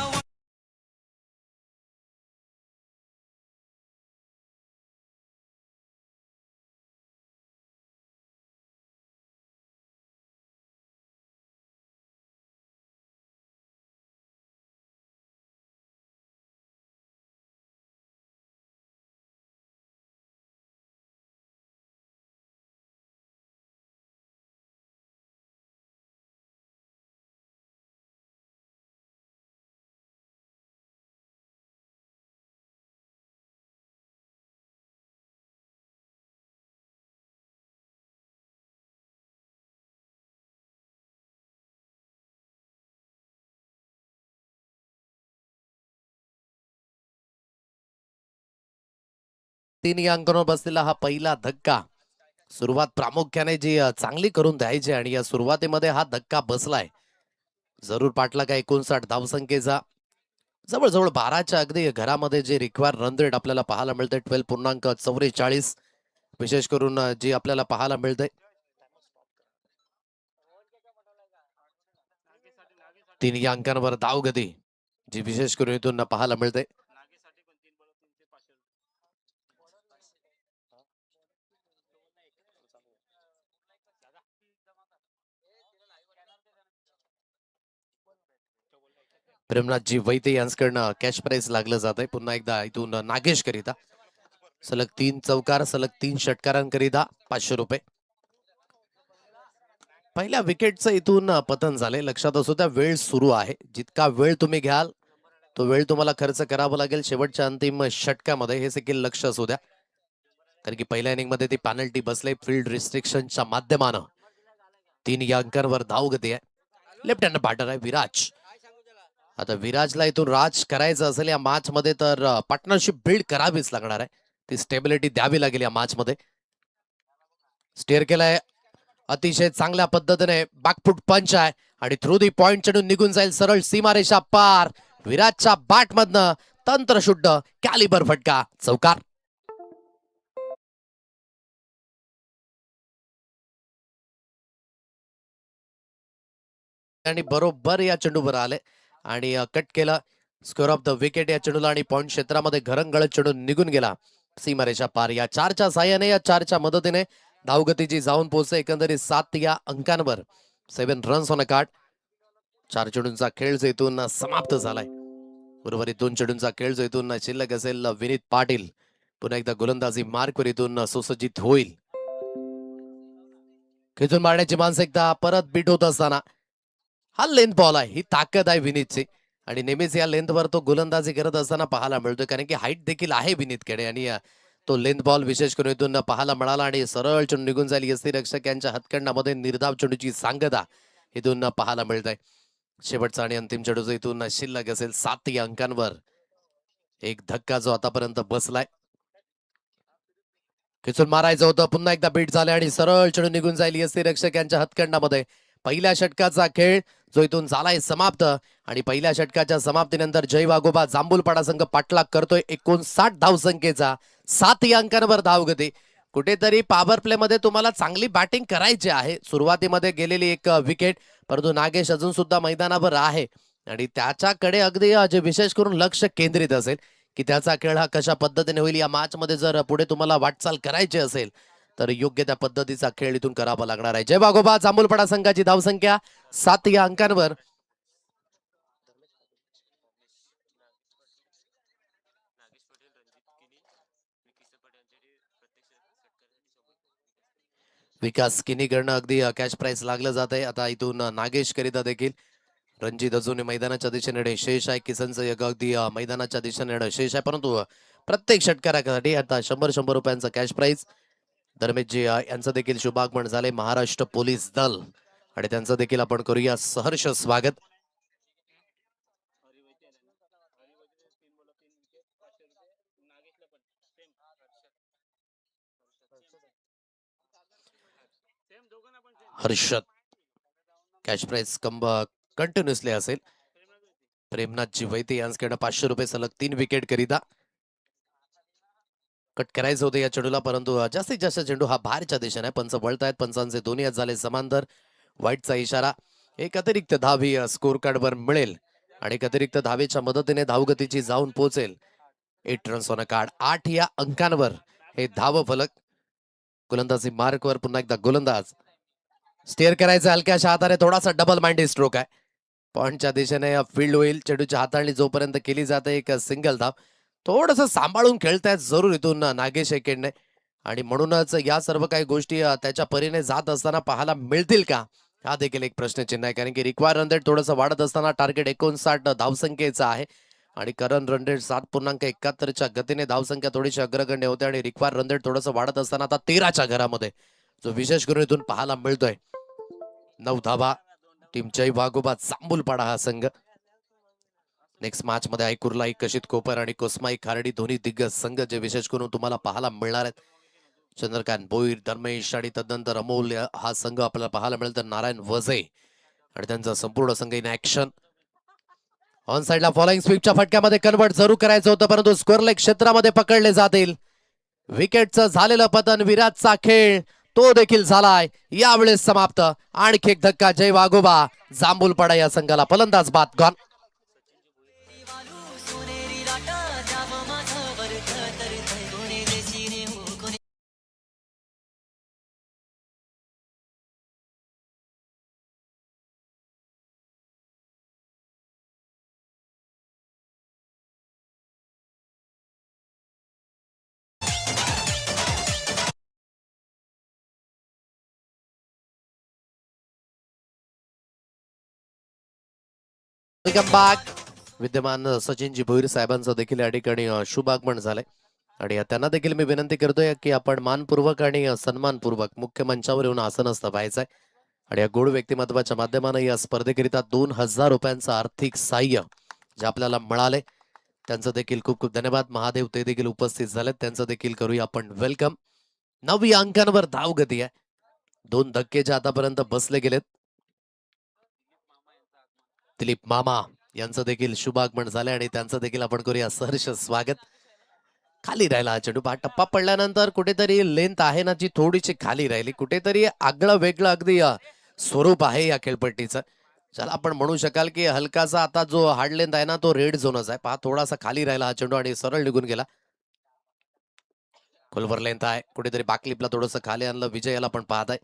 तीन या अंकांवर बसलेला हा पहिला धक्का. सुरुवात प्रामुख्याने जी चांगली करून द्यायची आणि या सुरुवातीमध्ये हा धक्का बसलाय. जरूर पाटला का 59 धावसंख्येचा जवळजवळ 12च्या अगदी घरामध्ये जे रिक्वायर रन रेट आपल्याला पाहायला मिळते 12.44. विशेष करून जी आपल्याला पाहायला मिळते 3 या अंकांवर धावगती जी विशेष करून इथून पाहायला मिळते. प्रेमनाथजी वैते यांच्याकडनं कॅश प्राइस लागलं जात आहे. पुन्हा एकदा इथून नागेश करिता सलग 3 चौकार सलग 3 षटकारांकरिता 500 रुपये. पहिल्या विकेटचं इथून पतन झाले. लक्षात असू द्या वेळ सुरू आहे. जितका वेळ तुम्ही घ्याल तो वेळ तुम्हाला खर्च करावा लागेल शेवटच्या अंतिम षटकामध्ये. हे देखील लक्ष असू द्या कारण की पहिल्या इनिंग मध्ये ती पॅनल्टी बसले फील्ड रिस्ट्रिक्शनच्या माध्यमानं. 3 या अंकांवर धावगती आहे. लेफ्ट हँड बॅटर आहे विराज. आता विराजला इथून राज करायचं असेल या मॅच मध्ये तर पार्टनरशिप बिल्ड करावीच लागणार आहे. ती स्टेबिलिटी द्यावी लागेल या मॅच मध्ये. स्टेअर केलाय अतिशय चांगल्या पद्धतीने. बॅकफुट पंच आहे आणि थ्रू दी पॉइंट चढून निघून जाईल सरळ सीमारेषा पार. विराजच्या बॅट मधनं तंत्रशुद्ध कॅलिबर फटका चौकार. आणि बरोबर या चेंडूवर आले आणि कट केला. स्कोर ऑफ द विकेट या चेंडूला आणि पॉइंट क्षेत्रामध्ये घरंगळत चेंडू निघून गेला सीमारेषा पार. या 4च्या साह्याने या 4च्या मदतीने धावगतीची जाऊन पोहोचते एकंदरीत 7 या अंकांवर. 7 रन्स ऑन अ कार्ड. 4 चेंडूंचा खेळ जो इथून समाप्त झालाय. उर्वरित 2 चेंडूंचा खेळ जो इथून शिल्लक असेल. विनीत पाटील पुन्हा एकदा गोलंदाजी मार्कवर इथून सुसज्जित होईल. खेचून मारण्याची मानसिकता परत बीट होत असताना हा लेंथ बॉल आहे. ही ताकद आहे विनीतची आणि नेहमीच या लेंथवर तो गोलंदाजी करत असताना पाहायला मिळतोय कारण की हाईट देखील आहे विनीतकडे आणि तो लेंथ बॉल विशेष करून इथून पाहायला मिळाला आणि सरळ चेंडू निघून जाईल. यष्टीरक्षक यांच्या हातखंडामध्ये निर्धाव चेंडूची सांगता इथून पाहायला मिळत आहे. शेवटचा आणि अंतिम चेंडू जो इथून शिल्लक असेल 7 या अंकांवर. एक धक्का जो आतापर्यंत बसलाय. खेचून मारायचं होतं पुन्हा एकदा बीट झाले आणि सरळ चेंडू निघून जाईल यष्टीरक्षक यांच्या हातखंडामध्ये. पहिल्या षटकाचा खेळ जो इथून झालाय समाप्त. आणि पहिल्या षटकाच्या समाप्तीनंतर जय वाघोबा जांभूलपाडा संघ पाठलाग करतोय 59 धावसंख्येचा. 7 या अंकांवर धावगती. कुठेतरी पॉवर प्ले मध्ये तुम्हाला चांगली बॅटिंग करायची आहे. सुरुवातीमध्ये गेलेली एक विकेट, परंतु नागेश अजून सुद्धा मैदानावर आहे आणि त्याच्याकडे अगदी जे विशेष करून लक्ष केंद्रित असेल की त्याचा खेळ हा कशा पद्धतीने होईल. या मॅच मध्ये जर पुढे तुम्हाला वाटचाल करायची असेल तर योग्य त्या पद्धतीचा खेळ इथून करावा लागणार आहे. जय वाघोबा जांभूलपाडा संघाची धावसंख्या 7 या अंकांवर. विकास किनीकडनं अगदी कॅश प्राइस लागलं जात आहे. आता इथून नागेश करिता देखील रणजित अजून मैदानाच्या दिशेने येणे शेष आहे. किसनचं एक अगदी मैदानाच्या दिशेने येणं शेष आहे. परंतु प्रत्येक षटकारासाठी आता 100 रुपयांचा कॅश प्राइस. धर्मेशजी यांचं देखील शुभागमन झाले महाराष्ट्र पोलीस दल आणि त्यांचं देखील आपण करूया सहर्ष स्वागत. हर्षद कॅश प्राइस कंटिन्युअसली असेल. प्रेमनाथजी वैते यांच्याकडे 500 रुपये सलग 3 विकेट करिता. कट करायचं होतं या चेंडूला, परंतु जास्तीत जास्त चेंडू हा बाहेरच्या दिशेने. पंच वळतायत, पंचांचे दोन्ही हात झाले समांतर. वाईटचा इशारा. एक अतिरिक्त धाव ही स्कोर कार्ड वर मिळेल आणि एक अतिरिक्त धावेच्या मदतीने धावगतीची जाऊन पोहोचेल. 8 रन्स ऑन अ कार्ड. 8 या अंकांवर हे धाव फलक. गोलंदाजी मार्कवर पुन्हा एकदा गोलंदाज स्टेअर करायचं हलक्याच्या हाताने. थोडासा डबल माइंडेड स्ट्रोक आहे. पॉइंटच्या दिशेने फील्ड होईल. चेंडूची हाताळणी जोपर्यंत केली जाते एक सिंगल धाव. थोडस सांभाळून खेळतायत जरूर इथून नागेश एकेडने आणि म्हणूनच या सर्व काही गोष्टी त्याच्या परीने जात असताना पाहायला मिळतील का, हा देखील एक प्रश्नचिन्ह आहे. कारण की रिक्वायर रन रेट थोडंसं वाढत असताना टार्गेट 59 धावसंख्येचा आहे आणि करंट रन रेट 7.71च्या गतीने धावसंख्या थोडीशी अग्रगण्य होते आणि रिक्वायर रन रेट थोडंसं वाढत असताना आता 13च्या घरामध्ये जो विशेष करून इथून पाहायला मिळतोय. 9 धावा. टीम जय वाघोबा जांभूलपाडा हा संघ. नेक्स्ट मॅच मध्ये ऐकुर्ला कशित कोपर आणि कोस्माई खार्डी दोन्ही दिग्गज संघ जे विशेष करून तुम्हाला पाहायला मिळणार आहेत. चंद्रकांत भोईर, धर्मेश आणि तदनंतर अमोल हा संघ आपल्याला पाहायला मिळेल. तर नारायण वजे आणि त्यांचा संपूर्ण संघ इन ऍक्शन. ऑन साइडला फॉलोइंग स्वीपच्या फटक्यामध्ये कन्वर्ट जरूर करायचं होतं, परंतु स्कोअर लेग क्षेत्रामध्ये पकडले जातील. विकेटचं झालेलं पतन. विराटचा खेळ तो देखील झालाय यावेळेस समाप्त. आणखी एक धक्का जय वाघोबा जांभूलपाडा या संघाला. फलंदाज बाद गॉन. Welcome back. विद्यमान सचिनजी भोईर साहेबांचं देखील या ठिकाणी शुभागमन झालंय आणि त्यांना देखील मी विनंती करतोय की आपण मानपूर्वक आणि सन्मानपूर्वक मुख्य मंचावर येऊन आसनस्थ व्हायचंय आणि या गोड व्यक्तिमत्वाच्या माध्यमाने या स्पर्धेकरिता 2000 रुपयांचं आर्थिक सहाय्य जे आपल्याला मिळाले त्यांचं देखील खूप खूप धन्यवाद. महादेव ते देखील उपस्थित झालेत, त्यांचं देखील करूया आपण वेलकम. 9 अंकांवर धाव गती आहे. 2 धक्के जे आतापर्यंत बसले गेलेत. दिलीप मामा यांचं देखील शुभागमन झालंय आणि त्यांचं देखील आपण करूया सहर्ष स्वागत. खाली राहिला हा चेंडू. टप्पा पडल्यानंतर कुठेतरी लेंथ आहे ना जी थोडीशी खाली राहिली. कुठेतरी आगळं वेगळं अगदी स्वरूप आहे या खेळपट्टीचं. ज्याला आपण म्हणू शकाल की हलकासा आता जो हार्ड लेंथ आहे ना तो रेड झोनच आहे. पहा थोडासा खाली राहिला हा चेंडू आणि सरळ निघून गेला. खोलवर लेंथ आहे. कुठेतरी बाकलिपला थोडंसं खाली आणलं. विजय याला पण पाहत आहे.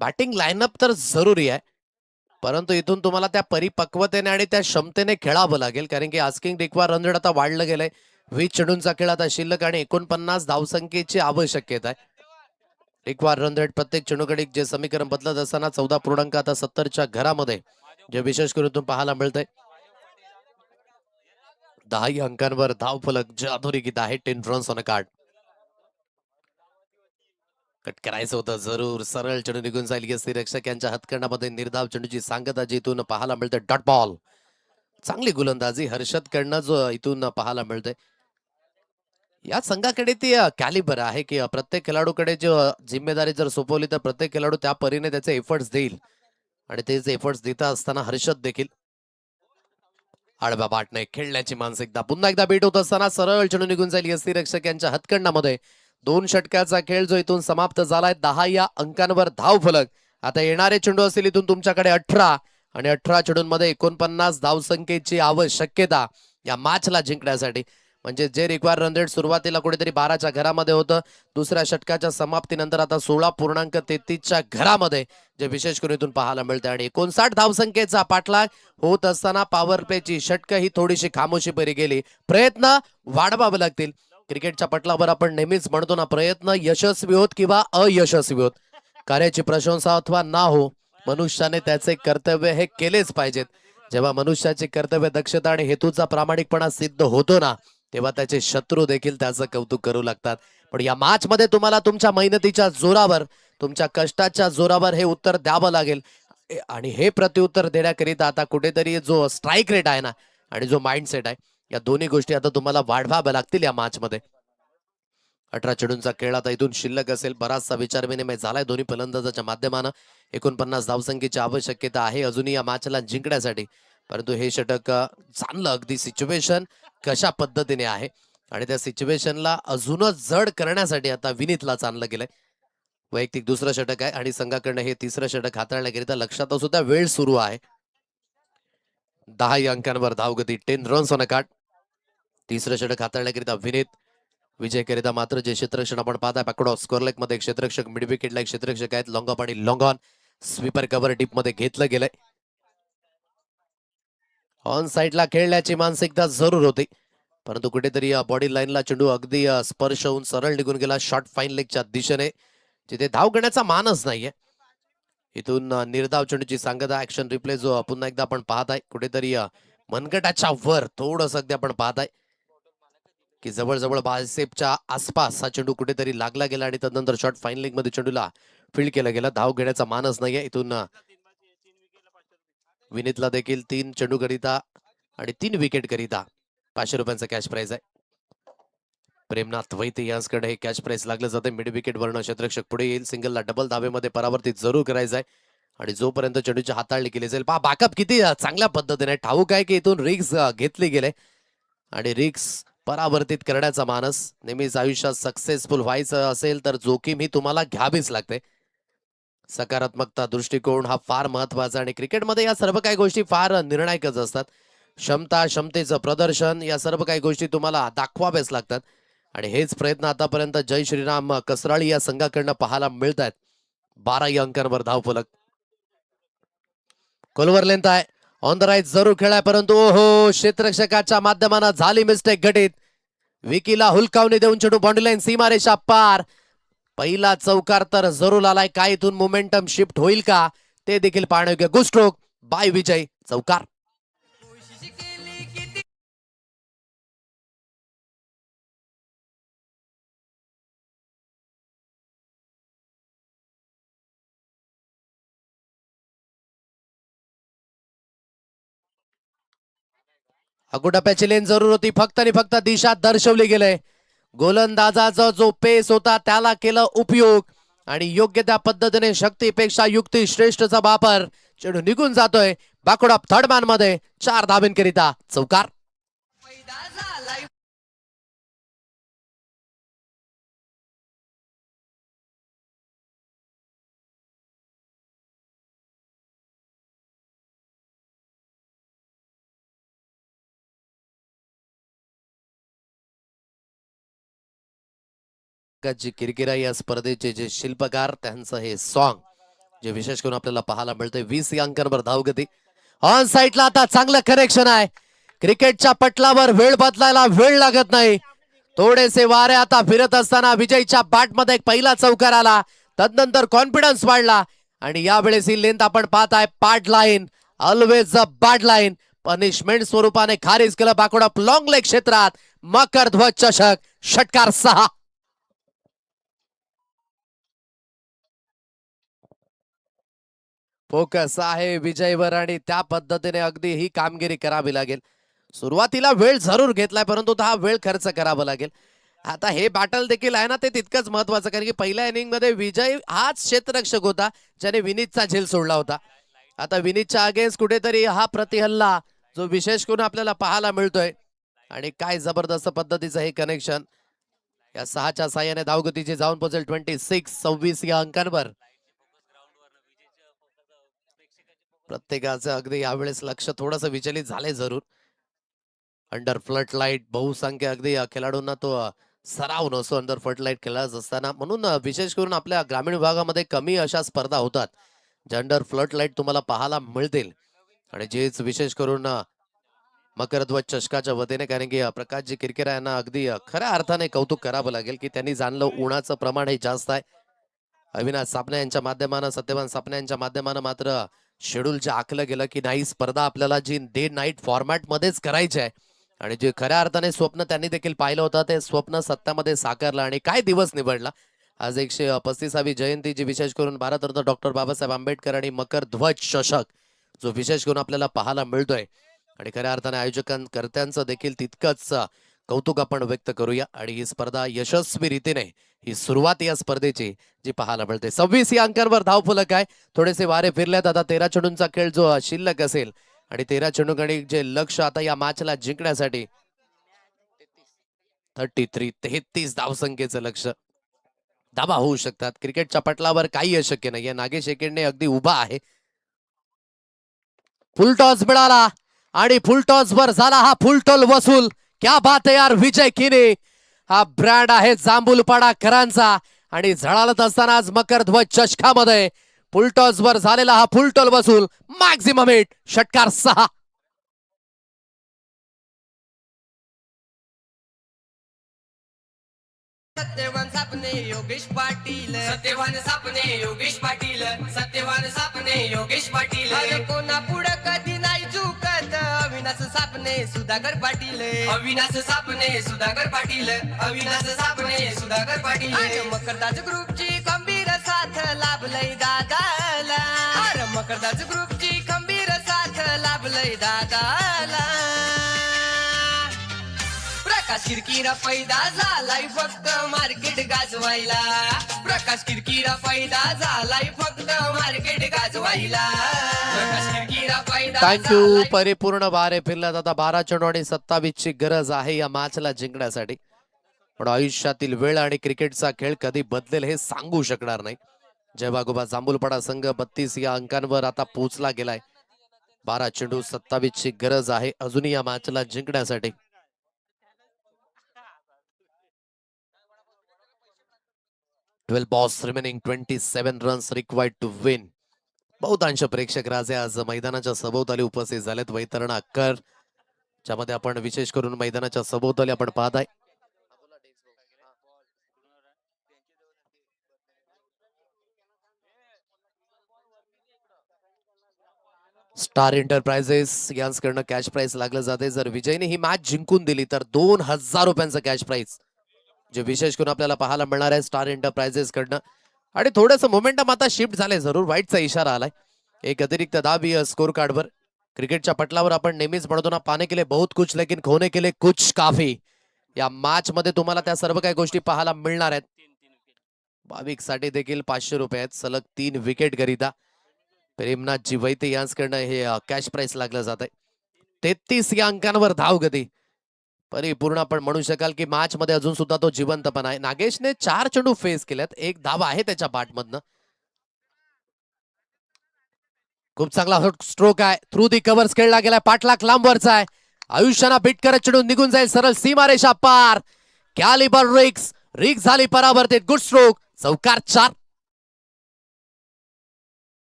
बॅटिंग लाईनअप तर जरुरी आहे, परंतु इथून तुम्हाला त्या परिपक्वतेने आणि त्या क्षमतेने खेळावं लागेल. कारण की आस्किंग रिक्वायर रन रेट आता वाढलं गेलंय. 20 चेंडूंचा खेळ आता शिल्लक आणि 49 धावसंख्येची आवश्यकता आहे. रिक्वायर रन रेट प्रत्येक चेंडूकडे जे समीकरण बदलत असताना 14 आता 70च्या घरामध्ये जे विशेष करून पाहायला मिळतंय. 10 अंकांवर धाव फलक जे अधोरेखित आहे. 10 runs on a card. Cut करायचं होतं जरूर. सरळ चेंडू निघून जाईल. यस्ती रक्षक यांच्या हातकंडामध्ये निर्धाव चेंडूची सांगता जी इथून पाहायला मिळते. Dot ball. चांगली गोलंदाजी हर्षद कडनं जो इथून पाहायला मिळते. या संघाकडे ती कॅलिबर आहे की प्रत्येक खेळाडूकडे जो जिम्मेदारी जर सोपवली तर प्रत्येक खेळाडू त्या परीने त्याचे एफर्ट्स देईल आणि तेच एफर्ट्स देत असताना हर्षद देखील आडव्या बाटने खेळण्याची मानसिकता पुन्हा एकदा बीट होत असताना सरळ चेंडू निघून जाईल यष्टीरक्षक यांच्या हातकंडामध्ये. 2 षटकाचा खेळ जो इथून समाप्त झालाय. 10 या अंकांवर धाव फलक. आता येणारे चेंडू असतील इथून तुमच्याकडे 18 आणि 18 चेंडूंमध्ये 49 धावसंख्येची आवश्यकता या मॅचला जिंकण्यासाठी. म्हणजे जे रिक्वायर रन रेट सुरुवातीला कुठेतरी 12च्या घरामध्ये होतं, दुसऱ्या षटकाच्या समाप्तीनंतर आता 16.33च्या घरामध्ये जे विशेष करून इथून पाहायला मिळते. आणि 59 धावसंख्येचा पाठलाग होत असताना पॉवर प्लेची षटकं ही थोडीशी खामोशी परी गेली. प्रयत्न वाढवावे लागतील. क्रिकेटच्या पटलावर आपण नेहमीच म्हणतो ना, प्रयत्न यशस्वी होत किंवा अयशस्वी होत, कार्याची प्रशंसा अथवा ना हो, मनुष्याने त्याचे कर्तव्य हे केलेच पाहिजेत. जेव्हा मनुष्याची कर्तव्य दक्षता आणि हेतूचा प्रामाणिकपणा सिद्ध होतो ना, तेव्हा त्याचे शत्रू देखील त्याचं कौतुक करू लागतात. पण या मॅच मध्ये तुम्हाला तुमच्या मेहनतीच्या जोरावर, तुमच्या कष्टाच्या जोरावर हे उत्तर द्यावं लागेल. आणि हे प्रत्युत्तर देण्याकरिता आता कुठेतरी जो स्ट्राईक रेट आहे ना आणि जो माइंडसेट आहे, या दोन्ही गोष्टी आता तुम्हाला वाढवाव्या लागतील या मॅच मध्ये. 18 चेंडूंचा खेळ आता इथून शिल्लक असेल. बराचसा विचार विनिमय झालाय दोन्ही फलंदाजाच्या माध्यमानं. 49 धावसंख्येची आवश्यकता आहे अजूनही या मॅचला जिंकण्यासाठी. परंतु हे षटक चांगलं अगदी सिच्युएशन कशा पद्धतीने आहे आणि त्या सिच्युएशनला अजूनच जड करण्यासाठी आता विनीतला चांगलं गेलंय. वैयक्तिक दुसरं षटक आहे आणि संघाकडनं हे तिसरं षटक हाताळण्याकरिता लक्षात सुद्धा वेळ सुरू आहे. 10 या अंकांवर धावगती, 10 रन्स ऑन अ कार्ड. तिसरं षटक हाताळण्याकरिता विनीत. विजयकरिता मात्र जे क्षेत्ररक्षण आपण पाहताय पॅकडॉ स्कोअरलेग मध्ये एक क्षेत्ररक्षक, मिड विकेटला एक क्षेत्ररक्षक आहेत. लॉंग ऑफ आणि long on, sweeper cover deep मध्ये घेतलं गेलंय. ऑन साइडला खेळण्याची मानसिकता जरूर होती, परंतु कुठेतरी बॉडी लाईनला चेंडू अगदी स्पर्श होऊन सरळ निघून गेला शॉर्ट फाईन लेगच्या दिशेने, जिथे धाव घेण्याचा मानच नाहीये. इथून निर्धाव चेंडूची सांगता. ऍक्शन रिप्ले जो पुन्हा एकदा आपण पाहताय, कुठेतरी मनगटाच्या वर थोडंसं अगदी आपण पाहताय की जवळजवळ बायसेपच्या आसपास हा चेंडू कुठेतरी लागला गेला आणि त्यानंतर शॉर्ट फाईन लेग मध्ये चेंडूला फील्ड केला गेला. धाव घेण्याचा मानच नाहीये. इथून विनीतला देखील 3 चेंडू करिता आणि 3 विकेट करिता 500 रुपयांचा कॅश प्राइज आहे. प्रेमनाथ वैते यांच्याकडे हे कॅश प्राइज लागलं जाते. मिड विकेट वर्ण क्षेत्ररक्षक पुढे येईल. सिंगलला डबल धावेमध्ये परावर्तित जरूर करायचं आहे आणि जोपर्यंत चेंडूची हाताळणी केली जाईल. पहा बॅकअप किती चांगल्या पद्धतीने. ठाऊक आहे की इथून रिक्स घेतली गेले आणि रिक्स परावर्तित करण्याचा मानस. नेहमीच आयुष्यात सक्सेसफुल व्हायचं असेल तर जोखीम ही तुम्हाला घ्यावीच लागते. सकारात्मकता दृष्टिकोन हा फार महत्वाचा आणि क्रिकेटमध्ये या सर्व काही गोष्टी फार निर्णायकच असतात. क्षमता, क्षमतेचं प्रदर्शन, या सर्व काही गोष्टी तुम्हाला दाखवाव्याच लागतात आणि हेच प्रयत्न आतापर्यंत जय श्रीराम कसराळी या संघाकडनं पाहायला मिळत आहेत. 12 या अंकांवर धावफलक. कोलवर लेंथ आहे, ऑन द राईट जरूर खेळाय, परंतु ओहो, क्षेत्ररक्षकाच्या माध्यमानं झाली मिस्टेक घटित. विकीला हुलकावणी देऊन चेंडू बाउंड्री लाईन सीमारेषा पार. पहिला चौकार तर जरूर आलाय. काय इथून मोमेंटम शिफ्ट होईल का ते देखील पाहणं. गुड स्ट्रोक बाय विजय. चौकार. अगोटप्याची लेन जरूर होती. फक्त आणि फक्त दिशा दर्शवली गेले. गोलंदाजाचा जो पेस होता त्याला केलं उपयोग आणि योग्य त्या पद्धतीने शक्तीपेक्षा युक्ती श्रेष्ठचा वापर. चेंडू निघून जातोय बाकोडा थर्ड मॅन मध्ये. 4 धावेंकरिता चौकार. जी किरकिरा या स्पर्धेचे जे शिल्पकार त्यांचं हे सॉन्ग जे विशेष करून आपल्याला पाहायला मिळतंय. 20 या अंकांवर धावगती. ऑन साइडला आता चांगलं कनेक्शन आहे. क्रिकेटच्या पटलावर वेळ बदलायला वेळ लागत नाही. थोडेसे वारे आता फिरत असताना विजयच्या बॅटमध्ये एक पहिला चौकार आला. तदनंतर कॉन्फिडन्स वाढला आणि यावेळेस ही लेंथ आपण पाहताय. Pad line always a bad line punishment स्वरूपाने खारीज केलं. बाकोडा लॉंग लेग क्षेत्रात मकर ध्वज चषक. षटकार 6. फोकस आहे विजयवर आणि त्या पद्धतीने अगदी ही कामगिरी करावी लागेल. सुरुवातीला वेळ जरूर घेतलाय, परंतु हा वेळ खर्च करावा लागेल. आता हे बॅटल देखील आहे ना, ते तितकंच महत्वाचं, कारण की पहिल्या इनिंग मध्ये विजय हाच क्षेत्ररक्षक होता ज्याने विनीतचा झेल सोडला होता. आता विनीतच्या अगेन्स्ट कुठेतरी हा प्रतिहल्ला जो विशेष करून आपल्याला पाहायला मिळतोय आणि काय जबरदस्त पद्धतीचं हे कनेक्शन या 6च्या साह्याने धावगतीची जाऊन पोहोचेल 26 या अंकांवर. प्रत्येकाचं अगदी यावेळेस लक्ष थोडंसं विचलित झाले जरूर. अंडर फ्लड लाईट बहुसंख्य अगदी खेळाडूंना तो सराव नसतो अंडर फ्लड लाईट खेळत असताना, म्हणून विशेष करून आपल्या ग्रामीण विभागामध्ये कमी अशा स्पर्धा होतात ज्या अंडर फ्लड लाईट तुम्हाला पाहायला मिळतील. आणि जेच विशेष करून मकरध्वज चषकाच्या वतीने, कारण की प्रकाशजी किरकिरा यांना अगदी खऱ्या अर्थाने कौतुक करावं लागेल की त्यांनी जाणलं उन्हाचं प्रमाण हे जास्त आहे. अविनाश सापणे यांच्या माध्यमानं, सत्यवान सापणे यांच्या माध्यमानं मात्र शेड्यूल जे आखलं गेलं की नाही स्पर्धा आपल्याला जी डे नाईट फॉर्मॅट मध्येच करायची आहे आणि जे खऱ्या अर्थाने स्वप्न त्यांनी देखील पाहिलं होतं ते स्वप्न सत्यामध्ये साकारलं. आणि काय दिवस निवडला आज 135वी जयंती, जी विशेष करून भारतरत्न डॉक्टर बाबासाहेब आंबेडकर आणि मकर ध्वज चषक जो विशेष करून आपल्याला पाहायला मिळतोय. आणि खऱ्या अर्थाने आयोजकांकर्त्यांचं देखील तितकंच कौतुक आपण व्यक्त करूया. आणि ही स्पर्धा यशस्वी रीतीने, ही सुरुवात या स्पर्धेची जी पाहायला मिळते. 26 या अंकांवर धावफलक आहे. थोडेसे वारे फिरल्यात. आता 13 चेंडूंचा खेळ जो शिल्लक असेल आणि 13 चेंडूंकडे जे लक्ष आता या मॅचला जिंकण्यासाठी 33 धावसंख्येचं लक्ष. धाबा होऊ शकतात क्रिकेटच्या पटलावर, काही अशक्य नाहीये. नागेश एकेंडे अगदी उभा आहे. फुल टॉस मिळाला आणि फुल टॉस वर झाला हा फुलटॉल वसूल. क्या बात आहे यार विजय किने. हा ब्रँड आहे जांभूलपाडा करांचा आणि झळाळत असताना आज मकर ध्वज चषकामध्ये फुलटॉस वर झालेला हा फुलटॉल वसूल. मॅक्झिमम हिट, षटकार 6. सत्यवान सापणे योगेश पाटील, सत्यवान सापणे योगेश पाटील, सत्यवान सापणे योगेश पाटील. कोणा पुढं कधी नाही चुकत अविनाश सापणे सुधाकर पाटील, अविनाश सापणे सुधाकर पाटील, अविनाश सापणे सुधाकर पाटील. मकरदास ग्रुपची खंबीर साथ लाभलय दादाला, अरे मकरदास ग्रुपची खंबीर साथ लाभलय दादाला. प्रकाश किरकिरा पैदा झालाय फक्त मार्केट गाजवायला, प्रकाश किरकिरा पैदा झालाय फक्त मार्केट गाजवायला, प्रकाश किरकिरा पैदा. थँक्यू. परिपूर्ण वारे फिरल्यात. आता 12 चेंडू आणि 27 ची गरज आहे या मॅचला जिंकण्यासाठी. पण आयुष्यातील वेळ आणि क्रिकेटचा खेळ कधी बदलेल हे सांगू शकणार नाही. जय वाघोबा जांभूलपाडा संघ 32 या अंकांवर आता पोहोचला गेलाय. 12 चेंडू 27 ची गरज आहे अजूनही या मॅचला जिंकण्यासाठी. 12 balls remaining, 27 runs required to win. बहुतांश प्रेक्षक राजे आज मैदानाच्या सभोवताली उपस्थित झालेत. वैतरणा अक्कर ज्यामध्ये आपण विशेष करून मैदानाच्या सभोवताली आपण पाहताय. स्टार एंटरप्राइजेस यांच्याकडनं कॅश प्राइस लागलं जाते. जर विजयने ही मॅच जिंकून दिली तर 2000 रुपयांचं कॅश प्राइस जे विशेष करून आपल्याला पाहायला मिळणार आहे स्टार एंटरप्राइजेस कडनं. आणि थोडंसं मोमेंटम आता शिफ्ट झाले जरूर. व्हाईटचा इशारा आलाय. एक अतिरिक्त दाब स्कोर कार्डवर. क्रिकेटच्या पटलावर आपण नेहमीच म्हणतो ना, पाने केले बहुत कुछ लेकिन खोने केले कुछ काफी. या मॅच मध्ये तुम्हाला त्या सर्व काही गोष्टी पाहायला मिळणार आहेत. भाविक साठी देखील 500 रुपये आहेत सलग 3 विकेट करिता. प्रेमनाथजी वैते यांच्याकडनं हे कॅश प्राइस लागलं जात आहे. 33 या अंकांवर धाव गती. परिपूर्ण आपण म्हणू शकाल की मॅच मध्ये अजून सुद्धा तो जिवंतपणा आहे. नागेशने 4 चेंडू फेस केल्यात. एक धाव आहे त्याच्या बॅटमधनं. खूप चांगला स्ट्रोक आहे. थ्रू दी कव्हर्स खेळला गेलाय. पाठलाग लांबवरचा आहे. आयुष्याना बीट करत चेंडू निघून जाईल सरळ सीमारेषा पार. कॅलिबर रिक्स झाली परावर्तित. Good stroke. चौकार 4.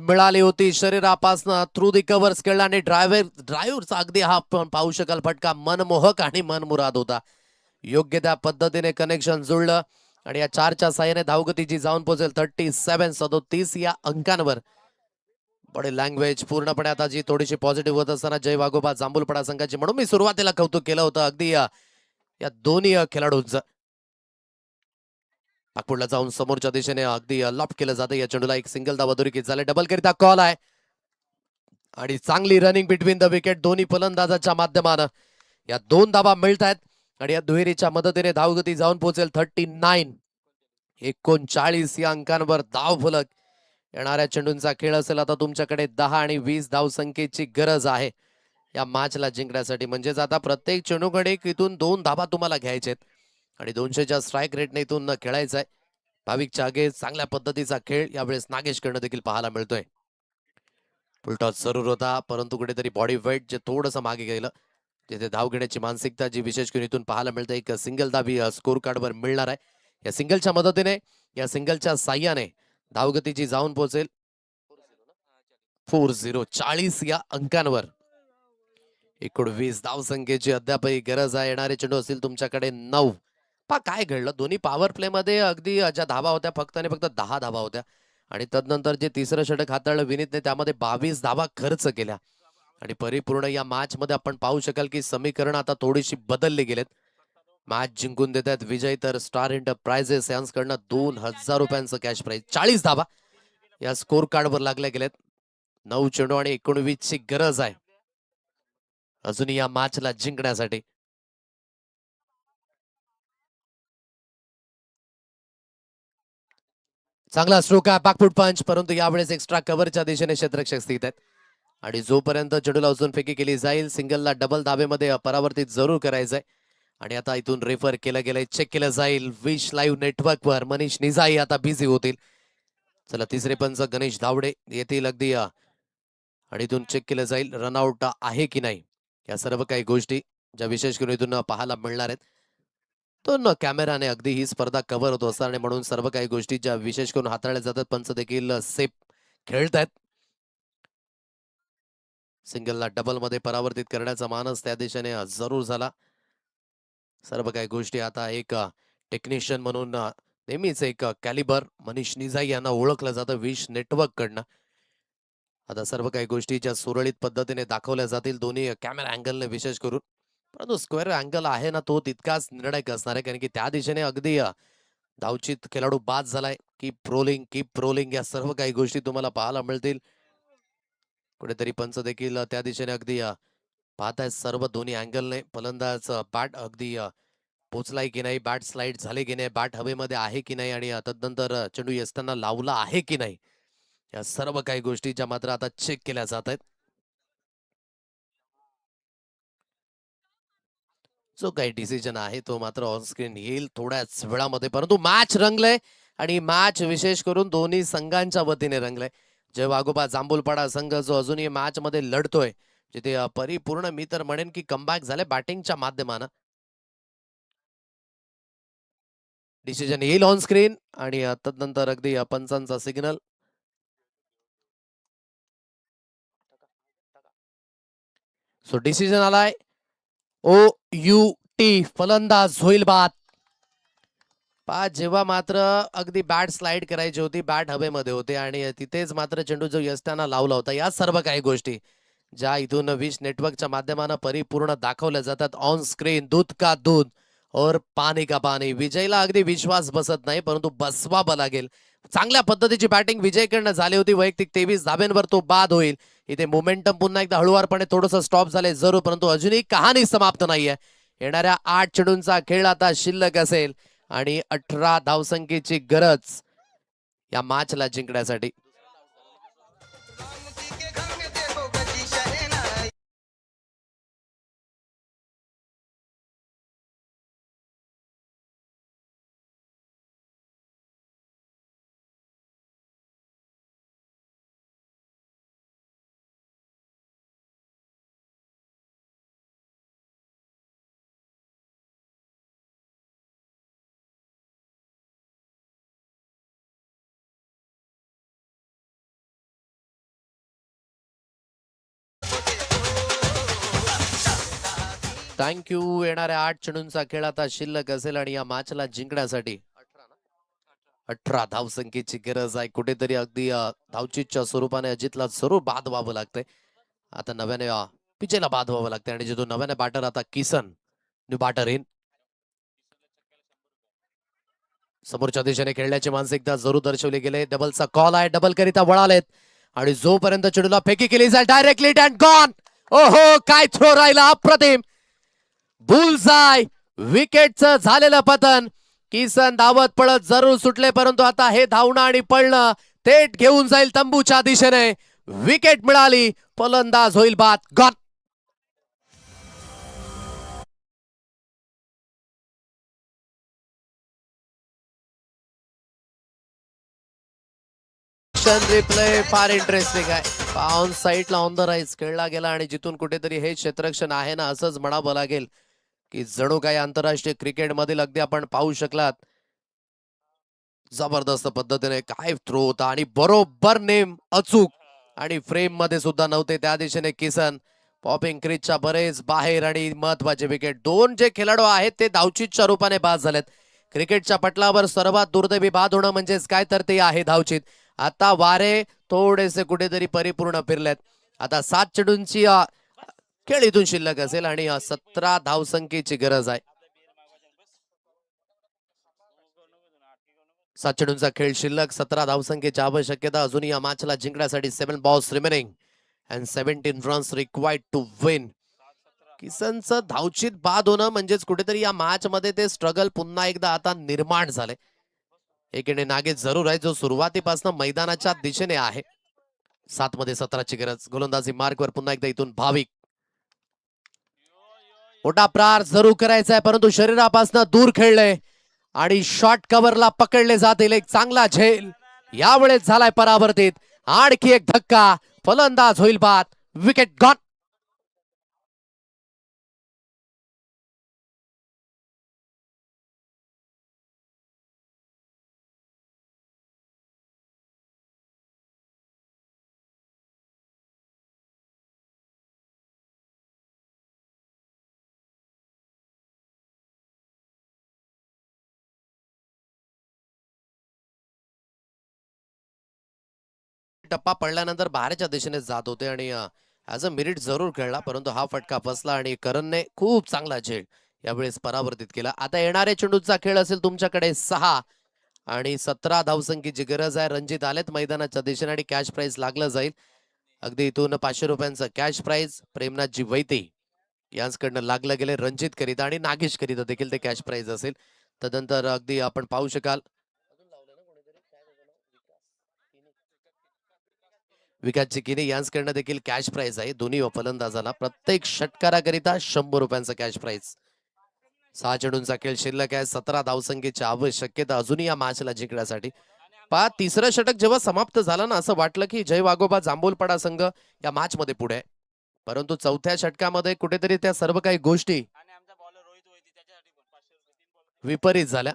मिळाली होती शरीरापासून. थ्रू दी कव्हर्स खेळला आणि ड्रायव्हरचा अगदी हा आपण पाहू शकाल फटका मनमोहक आणि मनमुराद होता. योग्य त्या पद्धतीने कनेक्शन जुळलं आणि या 4च्या साह्याने धावगतीची जाऊन पोहोचेल 37 या अंकांवर. बडे लँग्वेज पूर्णपणे आता जी थोडीशी पॉझिटिव्ह होत असताना जय वाघोबा जांभूलपाडा संघाची, म्हणून मी सुरुवातीला कौतुक केलं होतं अगदी या दोन्ही खेळाडूंचं. नागपूरला जाऊन समोरच्या दिशेने अगदी लॉफ्ट केलं जातं. या चेंडूला एक सिंगल धाव अधोरेखित झाले. डबल करिता कॉल आहे आणि चांगली रनिंग बिटवीन द विकेट दोन्ही फलंदाजाच्या माध्यमानं. या 2 धावा मिळत आहेत आणि या दुहेरीच्या मदतीने धावगती जाऊन पोहोचेल 39 या अंकांवर धाव फलक. येणाऱ्या चेंडूंचा खेळ असेल आता तुमच्याकडे 10 आणि 20 धावसंख्येची गरज आहे या मॅचला जिंकण्यासाठी. म्हणजेच आता प्रत्येक चेंडूकडे इथून 2 धाबा तुम्हाला घ्यायचे आणि 200च्या स्ट्राईक रेटने इथून खेळायचं आहे. भाविकच्या आगे चांगल्या पद्धतीचा खेळ यावेळेस नागेशकडनं देखील पाहायला मिळतोय. फुलटॉस जरूर होता परंतु कुठेतरी बॉडी वेट जे थोडंसं मागे गेलं, तिथे धाव घेण्याची मानसिकता जी विशेष करून इथून पाहायला मिळते. एक सिंगल धाबी स्कोर कार्डवर मिळणार आहे. या सिंगलच्या मदतीने या सिंगलच्या साह्याने धावगतीची जाऊन पोहोचेल 4-0 40 या अंकांवर. 19 धावसंख्येची अद्यापही गरज आहे. येणारे चेंडू असतील तुमच्याकडे 9. पहा काय घडलं, दोन्ही पॉवर प्ले मध्ये अगदी ज्या धाबा होत्या फक्त आणि फक्त 10 धाबा होत्या आणि तदनंतर जे तिसरं षटक हाताळलं विनीतने त्यामध्ये 22 धाबा खर्च केल्या आणि परिपूर्ण या मॅच मध्ये आपण पाहू शकाल की समीकरण आता थोडीशी बदलली गेलेत. मॅच जिंकून देत आहेत विजय तर स्टार एंटरप्राइजेस यांकडनं 2000 रुपयांचं कॅश प्राइज. 40 धाबा या स्कोर कार्डवर लागल्या गेलेत. 9 चेंडू आणि 19 ची गरज आहे अजूनही या मॅचला जिंकण्यासाठी. चांगला स्ट्रोक आहे बॅकफूट पंच परंतु यावेळेस एक्स्ट्रा कव्हरच्या दिशेने क्षेत्ररक्षक स्थित आहेत आणि जोपर्यंत चेंडूला अजून फेकी केली जाईल सिंगलला डबल धाबेमध्ये परावर्तित जरूर करायचंय आणि आता इथून रेफर केलं गेलंय, चेक केलं जाईल विश लाईव्ह नेटवर्कवर. मनीष निजाई आता बिझी होतील. चला तिसरे पंच गणेश धावडे येतील अगदी आणि इथून चेक केलं जाईल रनआउट आहे की नाही. या सर्व काही गोष्टी ज्या विशेष करून इथून पाहायला मिळणार आहेत. तो न कॅमेराने अगदी ही स्पर्धा कव्हर होत असणार म्हणून सर्व काही गोष्टी ज्या विशेष करून हाताळल्या जातात पंच देखील सेफ खेळतायत. सिंगलला डबल मध्ये परावर्तित करण्याचा मानस त्या दिशेने जरूर झाला. सर्व काही गोष्टी आता एक टेक्निशियन म्हणून नेहमीच एक कॅलिबर मनीष निजाई यांना ओळखलं जातं विश नेटवर्क कडनं. आता सर्व काही गोष्टी ज्या सुरळीत पद्धतीने दाखवल्या जातील दोन्ही कॅमेरा अँगलने विशेष करून, परंतु स्क्वेअर अँगल आहे ना तो तितकाच निर्णायक असणार आहे कारण की त्या दिशेने अगदी धावचित खेळाडू बाद झालाय. कीप रोलिंग या सर्व काही गोष्टी तुम्हाला पाहायला मिळतील. कुठेतरी पंच देखील त्या दिशेने अगदी पाहताय सर्व दोन्ही अँगलने. फलंदाज बॅट अगदी पोचलाय की नाही, बॅट स्लाइड झाले की नाही, बॅट हवेमध्ये आहे की नाही आणि तदनंतर चेंडू असताना लावला आहे की नाही, या सर्व काही गोष्टी ज्या मात्र आता चेक केल्या जात आहेत. जो काही डिसिजन आहे तो मात्र ऑन स्क्रीन येईल थोड्याच वेळामध्ये. परंतु मॅच रंगलंय आणि मॅच विशेष करून दोन्ही संघांच्या वतीने रंगलंय. जय वाघोबा जांभूलपाडा संघ जो अजूनही मॅच मध्ये लढतोय, जिथे परिपूर्ण मी तर म्हणेन की कमबॅक झाले बॅटिंगच्या माध्यमानं. डिसिजन येईल ऑन स्क्रीन आणि तदनंतर अगदी पंचांचा सिग्नल. सो डिसिजन आलाय OUT फलंदाज होईल बाद. पा जेव्हा मात्र अगदी बॅट स्लाइड करायची होती, बॅट हवेमध्ये होते आणि तिथेच मात्र चेंडू जो यस्ताना लावला होता, या सर्व काही गोष्टी ज्या इथून विश नेटवर्कच्या माध्यमानं परिपूर्ण दाखवल्या जातात ऑन स्क्रीन. दूध का दूध और पाणी का पाणी. विजयला अगदी विश्वास बसत नाही परंतु बसवावं लागेल. चांगल्या पद्धतीची बॅटिंग विजयकडनं झाली होती. वैयक्तिक 23 धाब्यांवर तो बाद होईल. इथे मोमेंटम पुन्हा एकदा हळूवारपणे थोडंसं स्टॉप झाले जरूर परंतु अजूनही कहाणी समाप्त नाहीये. येणाऱ्या 8 चेंडूंचा खेळ आता शिल्लक असेल आणि 18 धावसंख्येची गरज या मॅचला जिंकण्यासाठी. थँक्यू. येणाऱ्या 8 चेंडूंचा खेळ आता शिल्लक असेल आणि या मॅचला जिंकण्यासाठी 18 धावसंख्येची गरज आहे. कुठेतरी अगदी धावचीच्या स्वरूपाने अजितला जरूर बाद व्हावं लागतंय. आता नव्याने पिचेला बाद व्हावं लागतंय आणि जो नव्याने बॅटर आता किसन न्यू बॅटर इन. समोरच्या दिशेने खेळण्याची मानसिकता जरूर दर्शवली गेले. डबलचा कॉल आहे, डबल करिता वळालेत आणि जोपर्यंत चेंडूला फेकी केली जाईल डायरेक्टली अँड गॉन. ओहो काय थ्रो राहिला अप्रतिम. बुलसाय विकेटचं झालेलं पतन. किसन धावत पळत जरूर सुटले परंतु आता हे धावणं आणि पळणं थेट घेऊन जाईल तंबूच्या दिशेने. विकेट मिळाली, फलंदाज होईल बाद. गॉन. रिप्ले फार इंटरेस्टिंग आहे. पाऊन साईडला ऑन द राईज खेळला गेला आणि जिथून कुठेतरी हे क्षेत्ररक्षण आहे ना, असंच म्हणावं लागेल की जणू काही आंतरराष्ट्रीय क्रिकेट मधील अगदी आपण पाहू शकलात. जबरदस्त पद्धतीने काय थ्रो होता आणि बरोबर नेम अचूक आणि फ्रेम मध्ये सुद्धा नव्हते त्या दिशेने किसन. पॉपिंग क्रीजच्या बरेच बाहेर आणि महत्वाचे विकेट. दोन जे खेळाडू आहेत ते धावचीतच्या रूपाने बाद झालेत. क्रिकेटच्या पटलावर सर्वात दुर्दैवी बाद होणं म्हणजेच काय, तर ते आहे धावचीत. आता वारे थोडेसे कुठेतरी परिपूर्ण फिरलेत. आता 7 चेंडूंची खेळ इथून शिल्लक असेल आणि 17 धावसंख्येची गरज आहे. 7 चेंडूंचा खेळ शिल्लक, 17 धावसंख्येची आवश्यकता. अजूनही या मॅचला जिंकण्यासाठी 7 balls remaining and 17 runs required to win. किसनचं धावचीत बाद होणं म्हणजेच कुठेतरी या मॅच मध्ये ते स्ट्रगल पुन्हा एकदा आता निर्माण झाले. एकीने नागेश जरूर आहे जो सुरुवातीपासून मैदानाच्या दिशेने आहे. 7 मध्ये 17ची गरज. गोलंदाजी मार्कवर पुन्हा एकदा इथून भाविक. मोठा प्रहार जरूर करायचा आहे परंतु शरीरापासून दूर खेळले आणि शॉर्ट कव्हरला पकडले जातील. एक चांगला झेल यावेळेस झालाय परावर्तित. आणखी एक धक्का, फलंदाज होईल बाद. Wicket gone. टप्पा पडल्यानंतर बाहेरच्या दिशेने जात होते आणि ऍज अ मेरिट जरूर खेळला परंतु हा फटका फसला आणि करणने खूप चांगला झेल यावेळेस परावर्तित केला. आता येणारे चेंडूचा खेळ असेल तुमच्याकडे 6 आणि 17 धावसंख्येची गरज आहे. रणजित आलेत मैदानाच्या दिशेने आणि कॅश प्राइज लागलं जाईल. अगदी इथून 500 रुपयांचं कॅश प्राइज प्रेमनाथजी वैते यांच्याकडनं लागलं गेले रणजित करिता आणि नागेश करिता देखील ते कॅश प्राइज असेल. तदनंतर अगदी आपण पाहू शकाल विकास चिकिने यांच्याकडनं देखील कॅश प्राइज आहे. दोन्ही फलंदाजाला प्रत्येक षटकाराकरिता 100 रुपयांचं कॅश प्राइज. 6 चेंडूंचा खेळ शिल्लक आहे. 17 धावसंख्येची आवश्यकता अजूनही या मॅचला जिंकण्यासाठी. तिसरं षटक जेव्हा समाप्त झालं ना असं वाटलं की जय वाघोबा जांभूलपाडा संघ या मॅच मध्ये पुढे आहे. परंतु चौथ्या षटकामध्ये कुठेतरी त्या सर्व काही गोष्टी विपरीत झाल्या.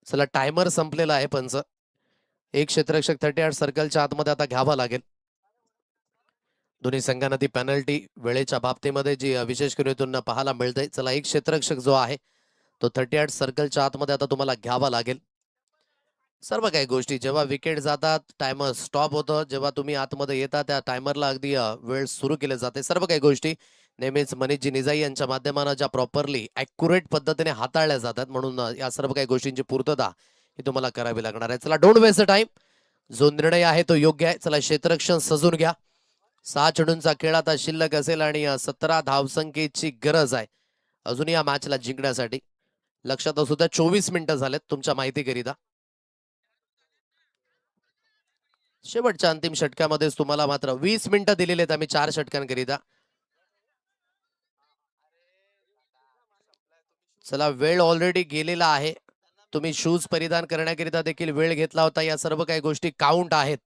चला टायमर संपलेला आहे पंच. एक क्षेत्ररक्षक 38 सर्कलच्या आतमध्ये आता घ्यावा लागेल. दोन्ही संघांना ती पेनल्टी वेळेच्या बाबतीमध्ये जी विशेष करून पाहायला मिळते. चला एक क्षेत्ररक्षक जो आहे तो 38 सर्कलच्या आतमध्ये आता तुम्हाला घ्यावा लागेल. सर्व काही गोष्टी जेव्हा विकेट जातात टायमर स्टॉप होतं. जेव्हा तुम्ही आतमध्ये येता त्या टायमरला अगदी वेळ सुरू केले जाते. सर्व काही गोष्टी नेहमीच मनीषजी निजाई यांच्या माध्यमानं ज्या प्रॉपरली ॲक्युरेट पद्धतीने हाताळल्या जातात म्हणून या सर्व काही गोष्टींची पूर्तता ही तुम्हाला करावी लागणार आहे. चला डोंट वेस्ट टाइम. जो निर्णय आहे तो योग्य आहे. चला क्षेत्ररक्षण सजून घ्या. 6 चेंडूंचा खेळ आता शिल्लक असेल आणि 17 धावसंख्येची गरज आहे अजून या मॅचला जिंकण्यासाठी. लक्षात असू द्या 24 मिनिटं झालेत तुमच्या माहितीकरिता. शेवटच्या अंतिम षटकामध्येच तुम्हाला मात्र 20 मिनिटं दिलेले आहेत आम्ही 4 षटकांकरिता. चला वेळ ऑलरेडी गेलेला आहे. तुम्ही शूज परिधान करण्याकरिता देखील वेळ घेतला होता. या सर्व काही गोष्टी काउंट आहेत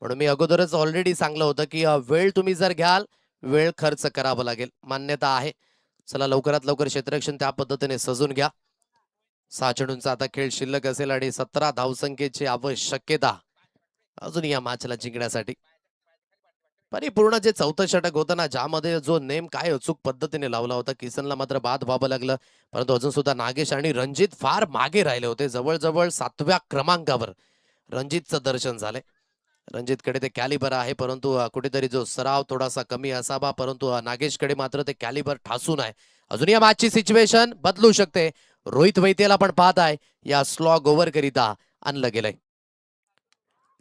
म्हणून मी अगोदरच ऑलरेडी सांगलं होतं की वेळ तुम्ही जर घ्याल वेळ खर्च करावा लागेल. मान्यता आहे. चला लवकरात लवकर क्षेत्ररक्षण त्या पद्धतीने सजून घ्या. 6 चेंडूंचा आता खेळ शिल्लक असेल आणि 17 धावसंख्येची आवश्यकता अजून या मॅचला जिंकण्यासाठी. परिपूर्ण जे चौथं षटक होतं ना ज्यामध्ये जो नेम काय अचूक पद्धतीने लावला होता. किसनला मात्र बाद व्हावं लागलं परंतु अजून सुद्धा नागेश आणि रणजित फार मागे राहिले होते. जवळजवळ 7व्या क्रमांकावर रणजितचं दर्शन झाले. रणजितकडे ते कॅलिबर आहे परंतु कुठेतरी जो सराव थोडासा कमी असावा परंतु नागेशकडे मात्र ते कॅलिबर ठासून आहे. अजून या मॅचची सिच्युएशन बदलू शकते. रोहित वैद्यला पण पाहत आहे या स्लॉग ओव्हर करिता आणलं गेलंय.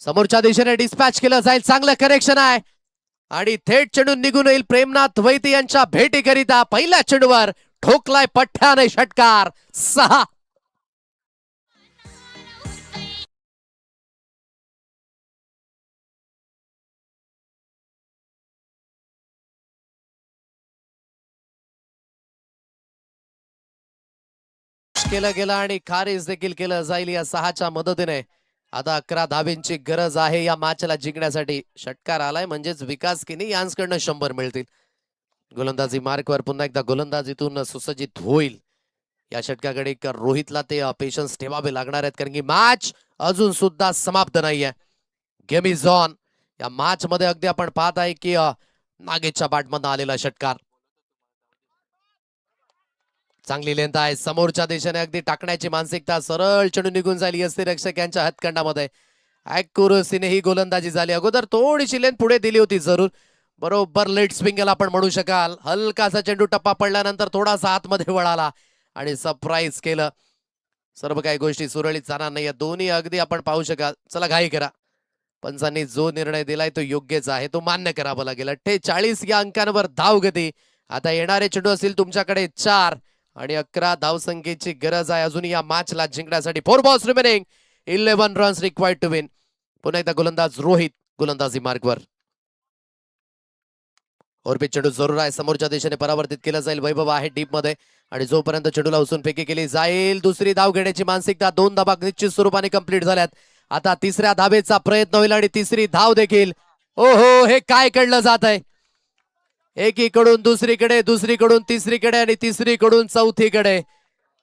समोरच्या दिशेने डिस्पॅच केलं जाईल. चांगलं कनेक्शन आहे आणि थेट चेंडू निघून येईल प्रेमनाथ वैद्य यांच्या भेटीकरिता. पहिल्या चेंडूवर ठोकलाय पठ्ठ्याने षटकार. 6 केलं गेलं आणि खारीज देखील केलं जाईल या 6च्या मदतीने. आता 11 धाब्यांची गरज आहे या मॅचला जिंकण्यासाठी. षटकार आलाय म्हणजेच विकास किनी यांकडनं 100 मिळतील. गोलंदाजी मार्कवर पुन्हा एकदा गोलंदाजीतून सुसज्जित होईल. या षटकाकडे एक रोहितला ते पेशन्स ठेवावे लागणार आहेत, कारण की मॅच अजून सुद्धा समाप्त नाहीये. Game is on. या मॅच मध्ये अगदी आपण पाहत आहे की नागेशच्या बॅटमधून आलेला षटकार. चांगली लेंथ आहे. समोरच्या दिशेने अगदी टाकण्याची मानसिकता, सरळ चेंडू निघून जाईल यष्टीरक्षक यांच्या हातखंडामध्ये. ॲक्युरसीने ही गोलंदाजी झाली. अगोदर थोडीशी लेंथ पुढे दिली होती जरूर, बरोबर लेट स्विंगला आपण म्हणू शकाल. हलकासा चेंडू टप्पा पडल्यानंतर थोडासा आतमध्ये वळाला आणि सरप्राईज केलं. सर्व काही गोष्टी सुरळीत जाणार नाही. दोन्ही अगदी आपण पाहू शकाल. चला घाई करा. पंचांनी जो निर्णय दिलाय तो योग्यच आहे, तो मान्य करावा लागेल. 48 या अंकांवर धावगती. आता येणारे चेंडू असतील तुमच्याकडे 4 आणि 11 धावसंख्येची गरज आहे अजून या मॅचला जिंकण्यासाठी. 4 balls remaining, 11 runs required to win. पुन्हा एकदा गोलंदाज रोहित गोलंदाजी मार्कवर. ओरपीत चेंडू जरूर आहे. समोरच्या दिशेने परावर्तित केलं जाईल. वैभव आहे डीप मध्ये आणि जोपर्यंत चेंडूला उचलून फेकी केली जाईल. दुसरी धाव घेण्याची मानसिकता. 2 धाबा निश्चित स्वरूपाने कंप्लीट झाल्यात. आता तिसऱ्या धाबेचा प्रयत्न होईल आणि तिसरी धाव देखील. ओहो, हे काय कडलं जात आहे. एकीकडून दुसरीकडे, दुसरीकडून तिसरीकडे आणि तिसरीकडून चौथीकडे.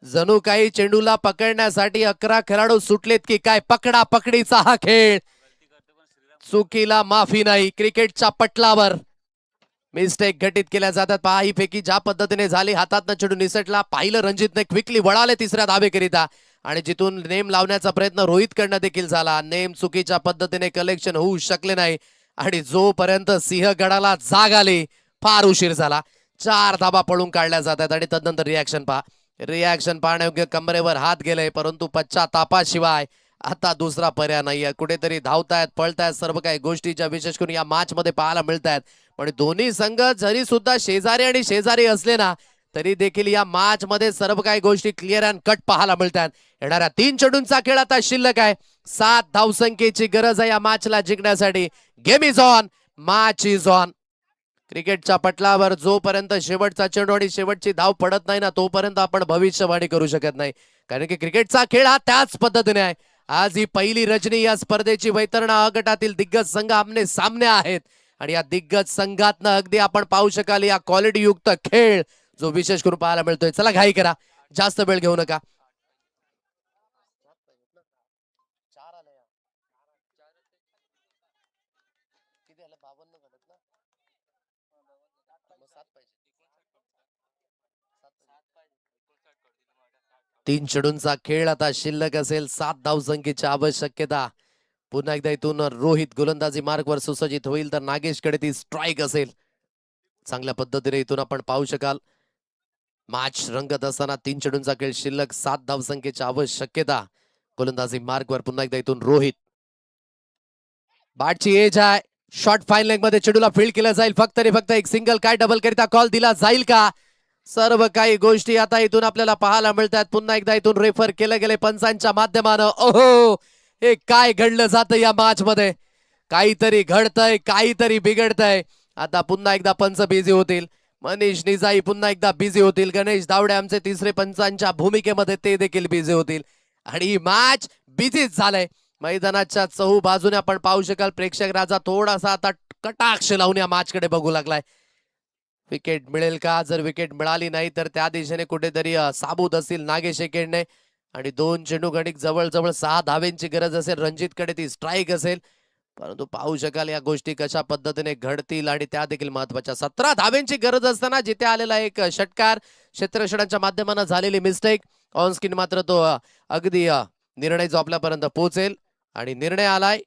जणू काही चेंडूला पकडण्यासाठी 11 खेळाडू सुटलेत की काय. पकडा पकडीचा हा खेळ. चुकीला माफी नाही. क्रिकेटच्या पटलावर मिस्टेक घटित केल्या जातात. पहा ही फेकी ज्या पद्धतीने झाली. हातातनं चेंडू निसटला. पाहिलं रणजितने, क्विकली वळाले तिसऱ्या धाबेकरिता आणि जिथून नेम लावण्याचा प्रयत्न रोहित कडनं देखील झाला. नेम चुकीच्या पद्धतीने कलेक्शन होऊ शकले नाही आणि जोपर्यंत सिंहगडाला जाग आली फार उशीर झाला. 4 धाबा पळून काढल्या जातात आणि तदनंतर रिॲक्शन पहा. रिॲक्शन पाहण्यायोग्य. कमरेवर हात गेले, परंतु पश्चातापाशिवाय आता दुसरा पर्याय नाहीये. कुठेतरी धावतायत, पळतायत, सर्व काही गोष्टी ज्या विशेष करून या मॅच मध्ये पाहायला मिळत आहेत. पण दोन्ही संघ जरी सुद्धा शेजारी आणि शेजारी असले ना, तरी देखील या मॅच मध्ये सर्व काही गोष्टी क्लिअर अँड कट पाहायला मिळतात. येणाऱ्या 3 चेंडूंचा खेळ आता शिल्लक आहे. 7 धावसंख्येची गरज आहे या मॅचला जिंकण्यासाठी. Game is on, match is on. क्रिकेटच्या पटलावर जोपर्यंत शेवटचा चेंडू आणि शेवटची धाव पडत नाही ना, तोपर्यंत आपण भविष्यवाणी करू शकत नाही. कारण की क्रिकेटचा खेळ हा त्याच पद्धतीने आहे. आज ही पहिली रजनी या स्पर्धेची. वैतरणा अ गटातील दिग्गज संघ आमने सामने आहेत आणि या दिग्गज संघातनं अगदी आपण पाहू शकाल या क्वालिटी युक्त खेळ जो विशेष करून पाहायला मिळतोय. चला घाई करा, जास्त वेळ घेऊ नका. तीन चेंडूंचा खेळ आता शिल्लक असेल. 7 धावसंख्येची आवश्यकता. पुन्हा एकदा इथून रोहित गोलंदाजी मार्गवर सुसज्जित होईल तर नागेशकडे ती स्ट्राईक असेल. चांगल्या पद्धतीने इथून आपण पाहू शकाल. मॅच रंगत असताना 3 चेंडूंचा खेळ शिल्लक. 7 धावसंख्येची आवश्यकता. गोलंदाजी मार्गवर पुन्हा एकदा इथून रोहित. बॅटची एज आहे. शॉर्ट फाईन लेग मध्ये चेंडूला फील्ड केलं जाईल. फक्त रे फक्त एक सिंगल. काय डबल करिता कॉल दिला जाईल का. सर्व काही गोष्टी आता इथून आपल्याला पाहायला मिळतात. पुन्हा एकदा इथून रेफर केलं गेले पंचांच्या माध्यमानं. ओहो, हे काय घडलं जातं या मॅच मध्ये. काहीतरी घडतंय, काहीतरी बिघडतंय. आता पुन्हा एकदा पंच बिझी होतील. मनीष निजाई पुन्हा एकदा बिझी होतील. गणेश दावडे आमचे तिसरे पंचांच्या भूमिकेमध्ये ते देखील बिझी होतील आणि ही मॅच बिझीच झालंय. मैदानाच्या चहू बाजूने आपण पाहू शकाल प्रेक्षक राजा थोडासा आता कटाक्ष लावून या मॅच कडे बघू लागलाय. विकेट मिळेल का. जर विकेट मिळाली नाही तर त्या दिशेने कुठेतरी साबूत असतील नागेश एकेडने आणि 2 चेंडू गणिक जवळजवळ 6 धावेंची गरज असेल. रणजितकडे ती स्ट्राईक असेल. परंतु पाहू शकाल या गोष्टी कशा पद्धतीने घडतील आणि त्या देखील महत्वाच्या. 17 धावेंची गरज असताना जिथे आलेला एक षटकार. क्षेत्ररक्षणाच्या माध्यमानं झालेली मिस्टेक. ऑन स्क्रीन मात्र तो अगदी निर्णय जो आपल्यापर्यंत पोहोचेल आणि निर्णय आलाय.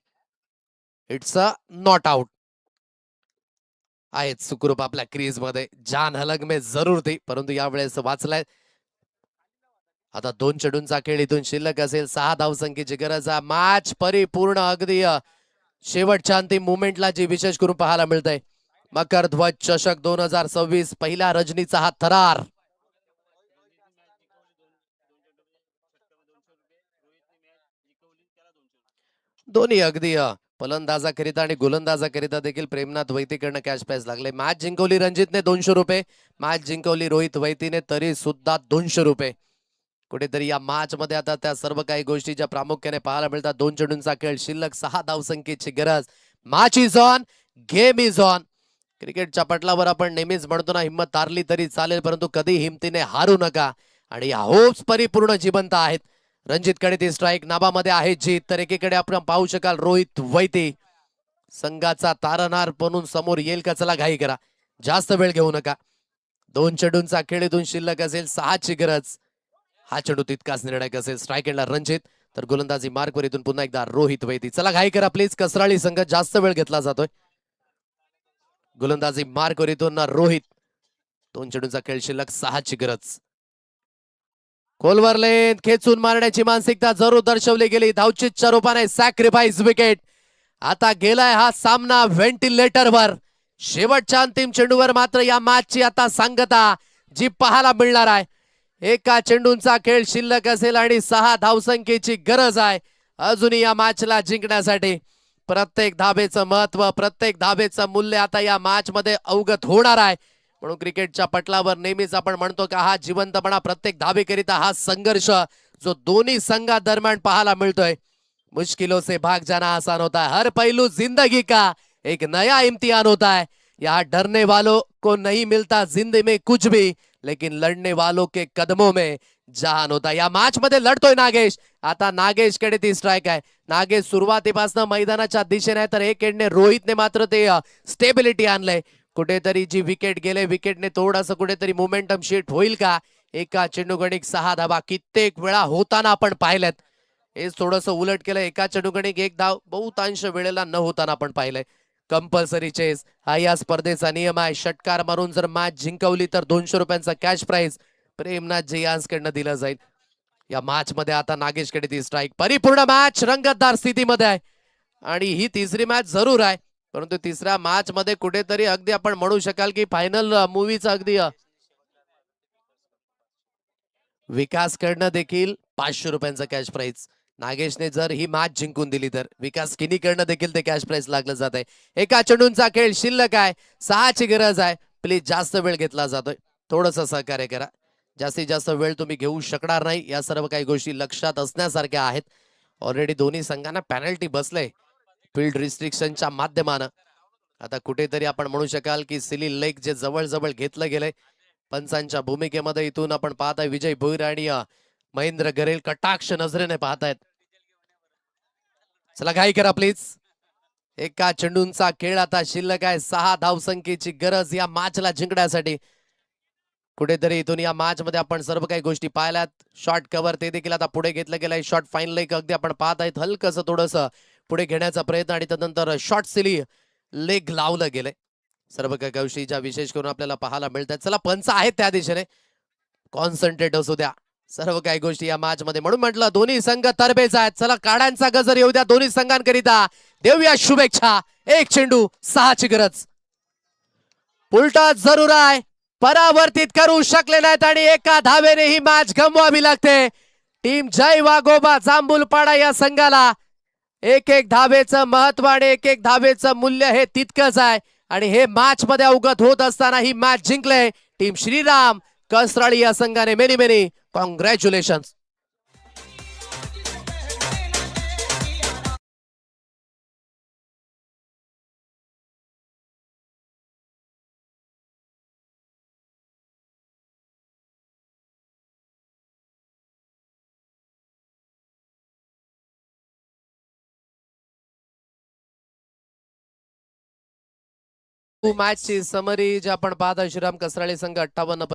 It's a not out. आहेत सुखरूप आपल्या क्रीज मध्ये. जान हलग में जरूर थी, परंतु यावेळेस वाचलाय. आता 2 चेंडूंचा खेळ इथून शिल्लक असेल. 6 धावसंख्येची गरज आहे. मॅच परिपूर्ण अगदी शेवटच्या अंतिम मुवमेंटला जी विशेष करून पाहायला मिळतंय. मकर ध्वज चषक 2026 पहिल्या रजनीचा हा थरार. दोन्ही अगदी फलंदाजाकरिता आणि गोलंदाजाकरिता देखील प्रेमनाथ वैतीकडनं कॅश प्राइज लागले. मॅच जिंकवली रणजितने 200 रुपये. मॅच जिंकवली रोहित वैतीने तरी सुद्धा 200 रुपये. कुठेतरी या मॅच मध्ये आता त्या सर्व काही गोष्टी ज्या प्रामुख्याने पाहायला मिळतात. 2 चेंडूंचा खेळ, शिल्लक 6 धावसंख्येची गरज. Match is on, game is on. क्रिकेटच्या पटलावर आपण नेहमीच म्हणतो ना, हिंमत हारली तरी चालेल परंतु कधी हिमतीने हारू नका. आणि या होप्स परिपूर्ण जिवंत आहेत. रणजितकडे ती स्ट्राईक, नाबामध्ये आहे जीत. तर एकीकडे आपण पाहू शकाल रोहित वैती संघाचा तारणहार बनून समोर येईल का? चला घाई करा, जास्त वेळ घेऊ नका. 2 चेंडूंचा खेळ इथून शिल्लक असेल, 6ची गरज. हा चेंडू तितकाच निर्णायक असेल. स्ट्राईक एंडला रणजित, तर गोलंदाजी मार्कवर इथून पुन्हा एकदा रोहित वैती. चला घाई करा प्लीज, कसराळी संघ जास्त वेळ घेतला जातोय. गोलंदाजी मार्कवर इथून रोहित. 2 चेंडूंचा खेळ, शिल्लक 6ची गरज. खोलवर लेन खेचून मारण्याची मानसिकता जरूर दर्शवली गेली. धावचीतच्या रूपाने सॅक्रिफाईस विकेट. आता गेलाय हा सामना व्हेंटिलेटरवर. शेवटच्या अंतिम चेंडूवर मात्र या मॅचची आता सांगता जी पाहायला मिळणार आहे. एका चेंडूंचा खेळ शिल्लक असेल आणि 6 धावसंख्येची गरज आहे अजूनही या मॅचला जिंकण्यासाठी. प्रत्येक धाबेचं महत्व, प्रत्येक धाबेचं मूल्य आता या मॅच मध्ये अवगत होणार आहे. म्हणून क्रिकेटच्या पटलावर नेहमीच आपण म्हणतो का हा जिवंतपणा, प्रत्येक धाबेकरिता हा संघर्ष जो दोन्ही संघादरम्यान पाहायला मिळतोय. मुश्किलों से भाग जाना आसान होता है, हर पहलू जिंदगी का एक नया इम्तिहान होता है. यहाँ डरने वालों को नहीं मिलता जिंदगी में कुछ भी, लेकिन लढने वालों के कदमों में जहान होता. या मॅच मध्ये लढतोय नागेश. आता नागेशकडे ती स्ट्राईक आहे. नागेश सुरुवातीपासून मैदानाच्या दिशेने आहे, तर एक एंडने रोहितने मात्र ते स्टेबिलिटी आणलंय. कुठेतरी जी विकेट गेले, विकेटने थोडंसं कुठेतरी मोमेंटम शिफ्ट होईल का? एका चेंडूगणिक 6 धाबा कित्येक वेळा होताना आपण पाहिलेत. हे थोडंसं उलट केलं. एका चेंडूगणिक 1 धाव बहुतांश वेळेला न होताना आपण पाहिलंय. कंपल्सरी चेस हा या स्पर्धेचा नियम आहे. षटकार मारून जर मॅच जिंकवली तर 200 रुपयांचा कॅश प्राइज प्रेमनाथ जयांसकडनं दिला जाईल. या मॅच मध्ये आता नागेशकडे ती स्ट्राईक. परिपूर्ण मॅच रंगतदार स्थितीमध्ये आहे आणि ही तिसरी मॅच जरूर आहे, परंतु तिसऱ्या मॅच मध्ये कुठेतरी अगदी आपण म्हणू शकाल की फायनल मूवीचा अगदी विकासकडनं देखील 500 रुपयांचा कॅश प्राइज. नागेशने जर ही मॅच जिंकून दिली तर विकास किनीकडनं देखील ते कॅश प्राइज लागलं जात आहे. एका चेंडूंचा खेळ शिल्लक आहे, 6ची गरज आहे. प्लीज जास्त वेळ घेतला जातोय, थोडस सहकार्य करा. जास्तीत जास्त वेळ तुम्ही घेऊ शकणार नाही. या सर्व काही गोष्टी लक्षात असण्यासारख्या आहेत. ऑलरेडी दोन्ही संघांना पेनल्टी बसले फील्ड रिस्ट्रिक्शनच्या माध्यमानं. आता कुठेतरी आपण म्हणू शकाल की सिली लेग जे जवळ घेतलं गेलंय पंचांच्या भूमिकेमध्ये. इथून आपण पाहताय विजय भोईर आणि महेंद्र गरेल कटाक्ष नजरेने पाहतायत. चला घाई करा प्लीज. एका चेंडूंचा खेळ आता शिल्लक आहे, 6 धावसंख्येची गरज या मॅचला जिंकण्यासाठी. कुठेतरी इथून या मॅच मध्ये आपण सर्व काही गोष्टी पाहिल्यात. शॉर्ट कव्हर ते देखील आता पुढे घेतलं गेलंय. शॉर्ट फाईन लेग अगदी आपण पाहत आहेत, हलकस थोडस पुढे घेण्याचा प्रयत्न आणि त्यानंतर शॉर्ट सिली लेग लावलं गेलंय. सर्व काही गोष्टी ज्या विशेष करून आपल्याला पाहायला मिळतात. चला पंच आहेत त्या दिशेने, कॉन्सन्ट्रेट असू द्या सर्व काही गोष्टी या मॅच मध्ये. म्हणून म्हटलं दोन्ही संघ तरबेज आहेत. चला काड्यांचा गजर येऊ द्या दोन्ही संघांकरिता. देऊया शुभेच्छा. एक चेंडू 6ची गरज. उलटा जरूर आहे, परावर्तित करू शकले नाहीत आणि एका धावेने ही मॅच गमवावी लागते. टीम जय वाघोबा जांभूलपाडा या संघाला एक धावेचं महत्व आणि एक धावेचं मूल्य हे तितकंच आहे. आणि हे मॅच मध्ये अवगत होत असताना ही मॅच जिंकले टीम श्रीराम कसराळी या संघाने. Many many congratulation. मॅचची समरी जे आपण पाहता, श्रीराम कसराळी संघ 58